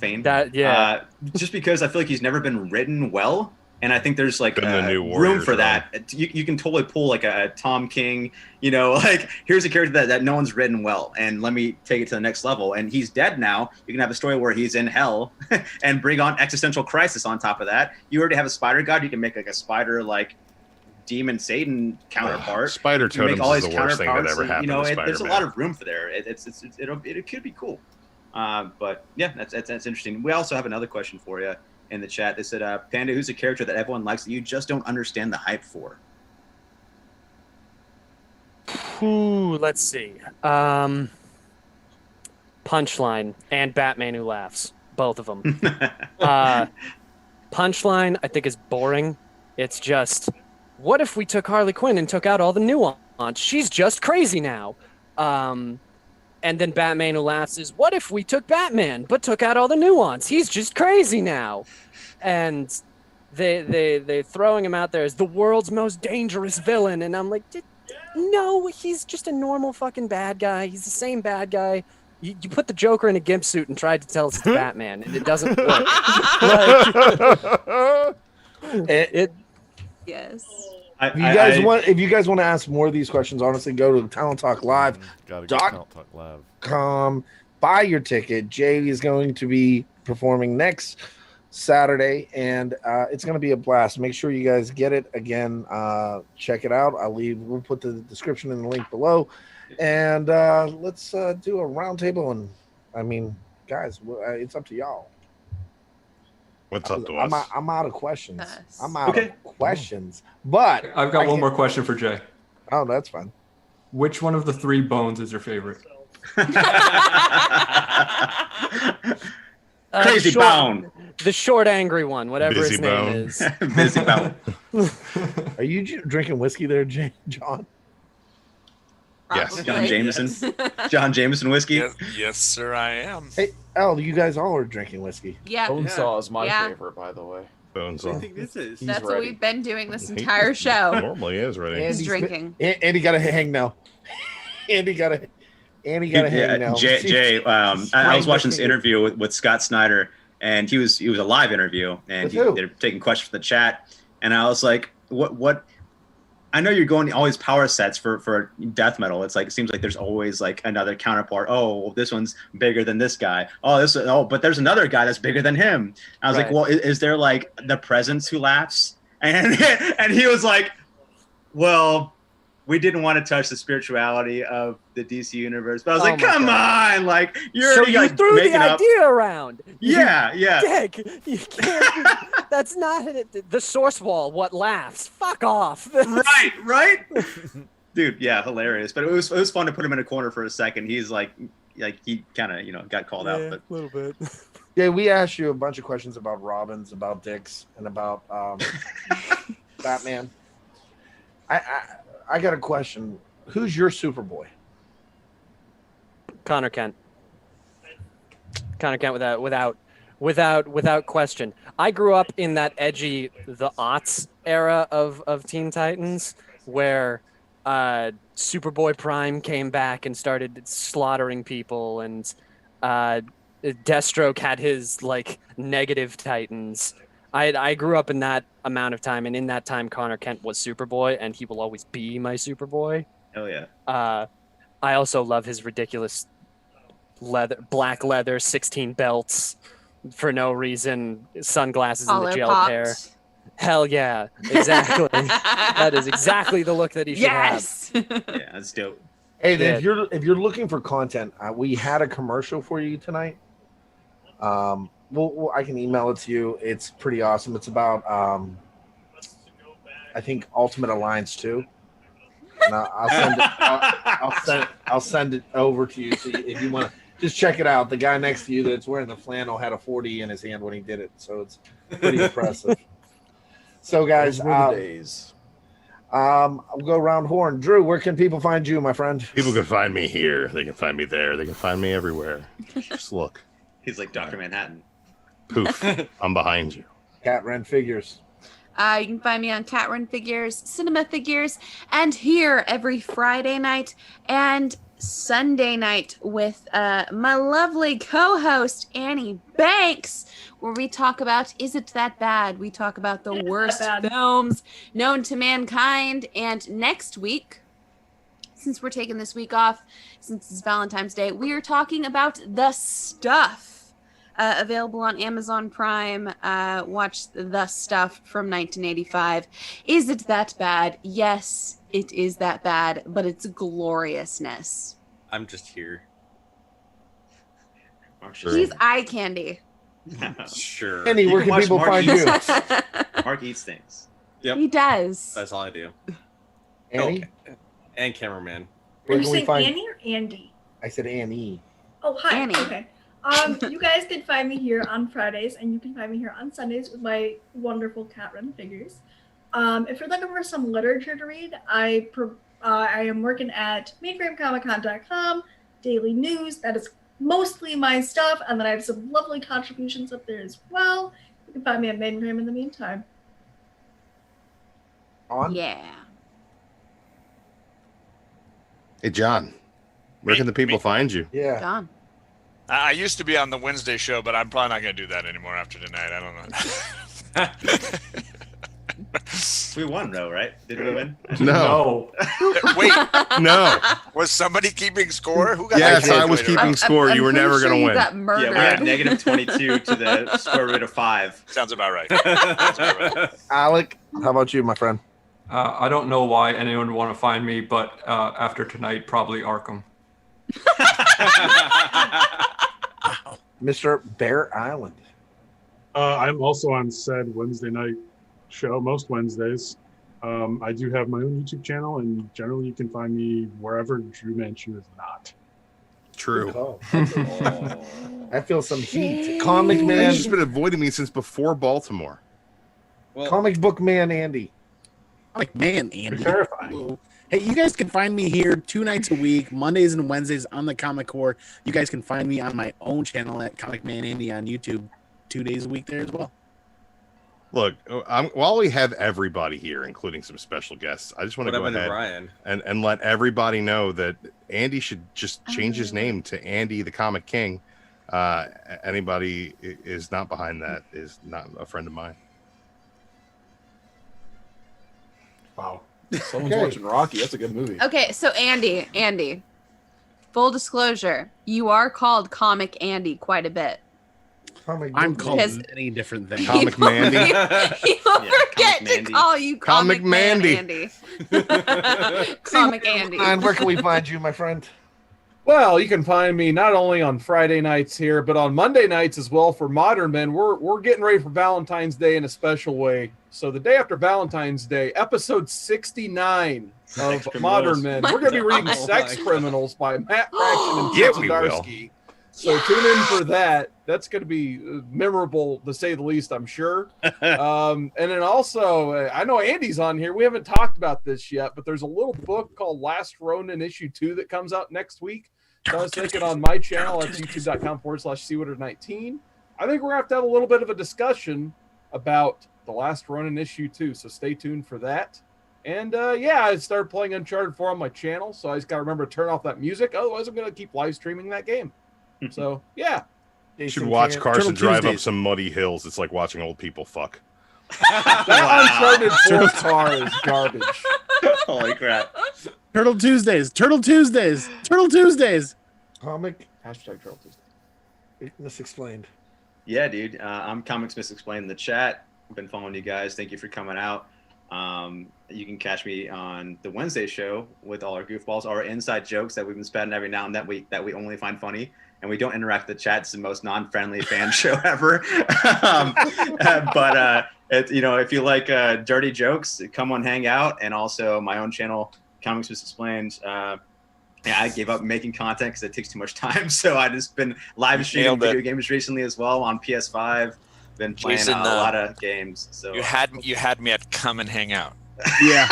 Just because I feel like he's never been written well, and I think there's like room for that. You can totally pull like a Tom King, like here's a character that no one's written well, and let me take it to the next level. And he's dead now. You can have a story where he's in hell, and bring on existential crisis on top of that. You already have a spider god. You can make like a spider like demon Satan counterpart. Spider totems is the worst thing that ever happened to Spider-Man. There's a lot of room for there. It could be cool. But yeah, that's interesting. We also have another question for you in the chat. They said, Panda, who's a character that everyone likes that you just don't understand the hype for? Ooh, let's see. Punchline and Batman Who Laughs. Both of them. Punchline, I think, is boring. It's just, what if we took Harley Quinn and took out all the nuance? She's just crazy now. And then Batman Who Laughs is, what if we took Batman but took out all the nuance? He's just crazy now. And they throwing him out there as the world's most dangerous villain. And I'm like, no, he's just a normal fucking bad guy. He's the same bad guy. You put the Joker in a gimp suit and tried to tell us it's Batman, and it doesn't work. Yes. If you guys want to ask more of these questions, honestly, go to Talent Talk Live. Gotta go Talent Talk Live. Buy your ticket. Jay is going to be performing next Saturday, and it's going to be a blast. Make sure you guys get it. Again, check it out. We'll put the description in the link below, and let's do a roundtable. And I mean, guys, it's up to y'all. What's up to us? I'm out of questions. I'm out of questions. But I've got one more question for Jay. Oh, that's fine. Which one of the three bones is your favorite? Crazy Bone. The short, angry one, whatever Busy his name Bone. is. Busy Bone. Are you drinking whiskey there, John? Yes. John Jameson whiskey. Yes, sir, I am. Hey, Al, you guys all are drinking whiskey. Yeah. Bonesaw is my Yeah. favorite, by the way. I think this is. That's what we've been doing this entire show. Normally is ready. Is drinking. Andy got to hang now. Andy got to hang now. Jay, I was watching this interview with Scott Snyder, and he was a live interview, and they're taking questions from the chat, and I was like, what? I know you're going all these power sets for death metal. It's like, it seems like there's always like another counterpart. Oh, well, this one's bigger than this guy. But there's another guy that's bigger than him. I was like, well, is there like the Presence Who Laughs? And he was like, well, we didn't want to touch the spirituality of the DC universe. But I was like, come on, like you're already like threw making the up. idea around. Yeah. Dick, you can't. That's not the source wall. What laughs? Fuck off. Right. Dude, yeah, hilarious. But it was fun to put him in a corner for a second. He's like he kind of got called out, but a little bit. Yeah, we asked you a bunch of questions about Robins, about Dicks, and about Batman. I got a question. Who's your Superboy? Connor Kent. Without question. I grew up in that edgy the aughts era of Teen Titans, where Superboy Prime came back and started slaughtering people, and Deathstroke had his like negative Titans. I grew up in that amount of time, and in that time, Connor Kent was Superboy, and he will always be my Superboy. Hell yeah. I also love his ridiculous black leather, 16 belts for no reason, sunglasses and the Collar gel popped. hair. Hell yeah, exactly. That is exactly the look that he should Yes. have. Yeah, that's dope. Hey, Yeah. if you're looking for content, we had a commercial for you tonight. I can email it to you. It's pretty awesome. It's about I think Ultimate Alliance 2. And I'll send it over to you. So if you want to just check it out, the guy next to you that's wearing the flannel had a 40 in his hand when he did it, so it's pretty impressive. So guys, Those were the days. I'll go around horn. Drew, where can people find you, my friend? People can find me here. They can find me there. They can find me everywhere. Just look. He's like Dr. Manhattan. Poof. I'm behind you. Cat Ren Figures. You can find me on Cat Run Figures, Cinema Figures, and here every Friday night and Sunday night with my lovely co-host Annie Banks, where we talk about Is It That Bad? We talk about the worst films known to mankind. And next week, since we're taking this week off, since it's Valentine's Day, we are talking about The Stuff. Available on Amazon Prime. Watch The Stuff from 1985. Is it that bad? Yes, it is that bad, but it's gloriousness. I'm just here. He's eye candy. Sure. Annie, where can people find you? Mark eats things. Yep. He does. That's all I do. Annie? Oh, and cameraman. Are you saying Annie or Andy? I said Annie. Oh, hi. Annie. Okay. You guys can find me here on Fridays, and you can find me here on Sundays with my wonderful Cat Run Figures. If you're looking for some literature to read, I am working at mainframecomiccon.com, daily news. That is mostly my stuff, and then I have some lovely contributions up there as well. You can find me at Mainframe in the meantime. On? Yeah. Hey, John, where can the people find you? Yeah. John. I used to be on the Wednesday show, but I'm probably not going to do that anymore after tonight. I don't know. We won, though, right? Did we win? No. Wait. No. Was somebody keeping score? Who got Yes, I was keeping score. You were never going to win. Yeah, we had -22 to the square root of 5. Sounds about right. Sounds about right. Alec, how about you, my friend? I don't know why anyone would want to find me, but after tonight, probably Arkham. Mr. Bear Island. I'm also on said Wednesday night show most Wednesdays. I do have my own YouTube channel, and generally you can find me wherever Drew Manchu is not. True. I feel some heat. Comic He's Man. just been avoiding me since before Baltimore. Comic book man Andy. Like, man, Andy. Terrifying. Hey, you guys can find me here 2 nights a week, Mondays and Wednesdays on the Comic Core. You guys can find me on my own channel at Comic Man Andy on YouTube 2 days a week there as well. Look, while we have everybody here, including some special guests, I just want to go ahead Ryan? and let everybody know that Andy should just change his name to Andy the Comic King. Anybody is not behind that is not a friend of mine. Wow. Someone's watching Rocky. That's a good movie. Okay, so Andy, full disclosure, you are called Comic Andy quite a bit. I'm called Because many different things. Comic Mandy. People forget to call you Comic Mandy. Andy. Comic Andy. And where can we find you, my friend? Well, you can find me not only on Friday nights here, but on Monday nights as well for Modern Men. We're getting ready for Valentine's Day in a special way. So the day after Valentine's Day, episode 69 of Modern Men, we're going to be reading Sex Criminals by Matt Fraction and Yeah, Tim we will. Zdarsky. So tune in for that. That's going to be memorable, to say the least, I'm sure. And then also, I know Andy's on here. We haven't talked about this yet, but there's a little book called Last Ronin issue 2 that comes out next week. So I was thinking on my channel at youtube.com/cwooder19. I think we're going to have a little bit of a discussion about the Last Ronin issue 2. So stay tuned for that. And yeah, I started playing Uncharted 4 on my channel. So I just got to remember to turn off that music. Otherwise, I'm going to keep live streaming that game. So yeah. You Jason should watch Cannon- Carson Turtle drive up Tuesdays. some muddy hills. It's like watching old people fuck. That Uncharted 4 car is garbage. Holy crap. Turtle Tuesdays. Turtle Tuesdays. Turtle Tuesdays. Comic hashtag Turtle Tuesday. Misexplained. Yeah, dude. I'm Comics Misexplained in the chat. I've been following you guys. Thank you for coming out. You can catch me on the Wednesday show with all our goofballs, our inside jokes that we've been spouting every now and then that we only find funny, and we don't interact with the chat. It's the most non-friendly fan show ever. But if you like dirty jokes, come on, hang out. And also my own channel, Comics Misexplained. I gave up making content because it takes too much time. So I just been live streaming video games recently as well on PS5. Been playing Jason, a lot of games. So you had me at come and hang out. Yeah.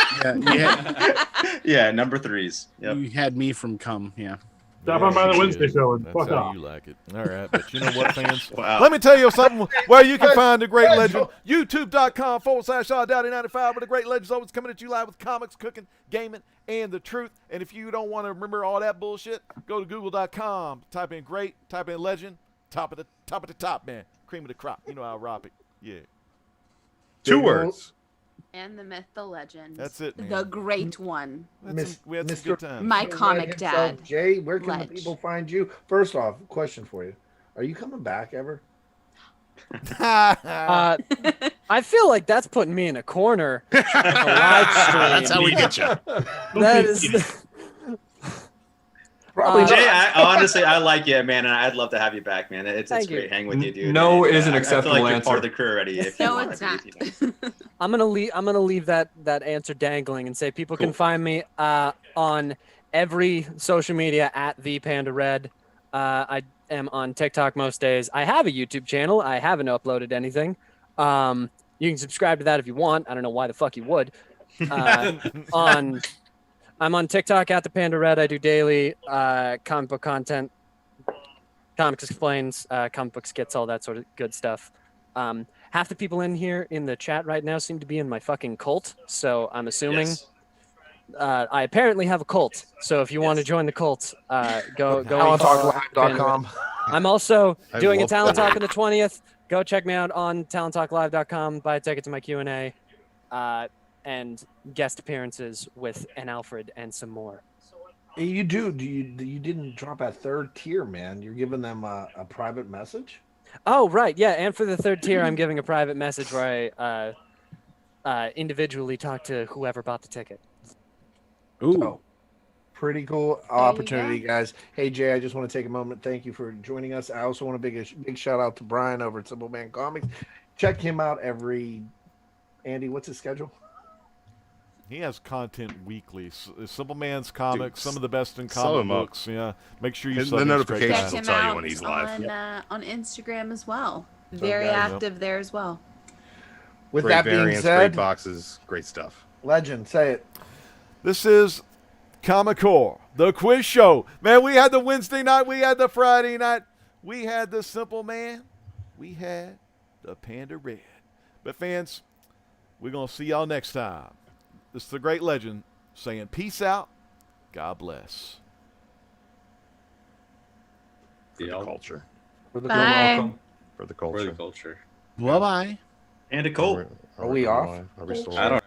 Number 3s. Yep. You had me from come. Yeah. Stop on by the Wednesday show and That's fuck how off. you like it. All right, but you know what, fans? Wow. Let me tell you something where you can find the great legend. YouTube.com/Daddy95, where the great legend's always coming at you live with comics, cooking, gaming, and the truth. And if you don't want to remember all that bullshit, go to Google.com, type in great, type in legend, top of the top, man. Cream of the crop. You know how I rock it. Yeah. 2 words. And the myth, the legend. That's it, man. The great one. We had some good times. My comic dad. Jay, where can the Ledge. people find you? First off, question for you: are you coming back ever? I feel like that's putting me in a corner. On a live stream. That's how we get you. That is. Probably Jay, I like you, man, and I'd love to have you back, man. It's Thank great you. hanging with you, dude. No And, is an I acceptable feel like you're answer. part of the crew already. If you No, want it's to not. be, I'm gonna leave that answer dangling and say people can find me on every social media at the Panda Red. I am on TikTok most days. I have a YouTube channel. I haven't uploaded anything. You can subscribe to that if you want. I don't know why the fuck you would. I'm on TikTok at the Panda Red. I do daily comic book content, Comics Explains, comic book skits, all that sort of good stuff. Half the people in here in the chat right now seem to be in my fucking cult, so I'm assuming I apparently have a cult. So if you want to join the cult, go. TalentTalkLive.com. I'm also doing a love Talent that. Talk on the 20th. Go check me out on TalentTalkLive.com. Buy a ticket to my Q&A. And guest appearances with an Alfred and some more. You didn't drop a 3rd tier, man. You're giving them a private message. Oh, right. Yeah. And for the 3rd tier, I'm giving a private message where I individually talk to whoever bought the ticket. Ooh. So, pretty cool opportunity, guys. Hey, Jay, I just want to take a moment. Thank you for joining us. I also want a big shout out to Brian over at Simpleman Comics. Check him out every. Andy, what's his schedule? He has content weekly. Simpleman's comics, some of the best in sub comic him up. books. Yeah, make sure you The sub him. It's great notifications time. will Check him tell you out when he's live. on Instagram as well. Very yeah. active there as well. With Great that being variants, said, great boxes, great stuff. Legend, say it. This is Comic Core, the quiz show. Man, we had the Wednesday night, we had the Friday night, we had the Simple Man, we had the Panda Red. But fans, we're going to see y'all next time. This is the great legend saying peace out, God bless. For the culture. For the Bye. For the For culture. the culture. Bye bye. and a Colt. Are we off? Are we still I don't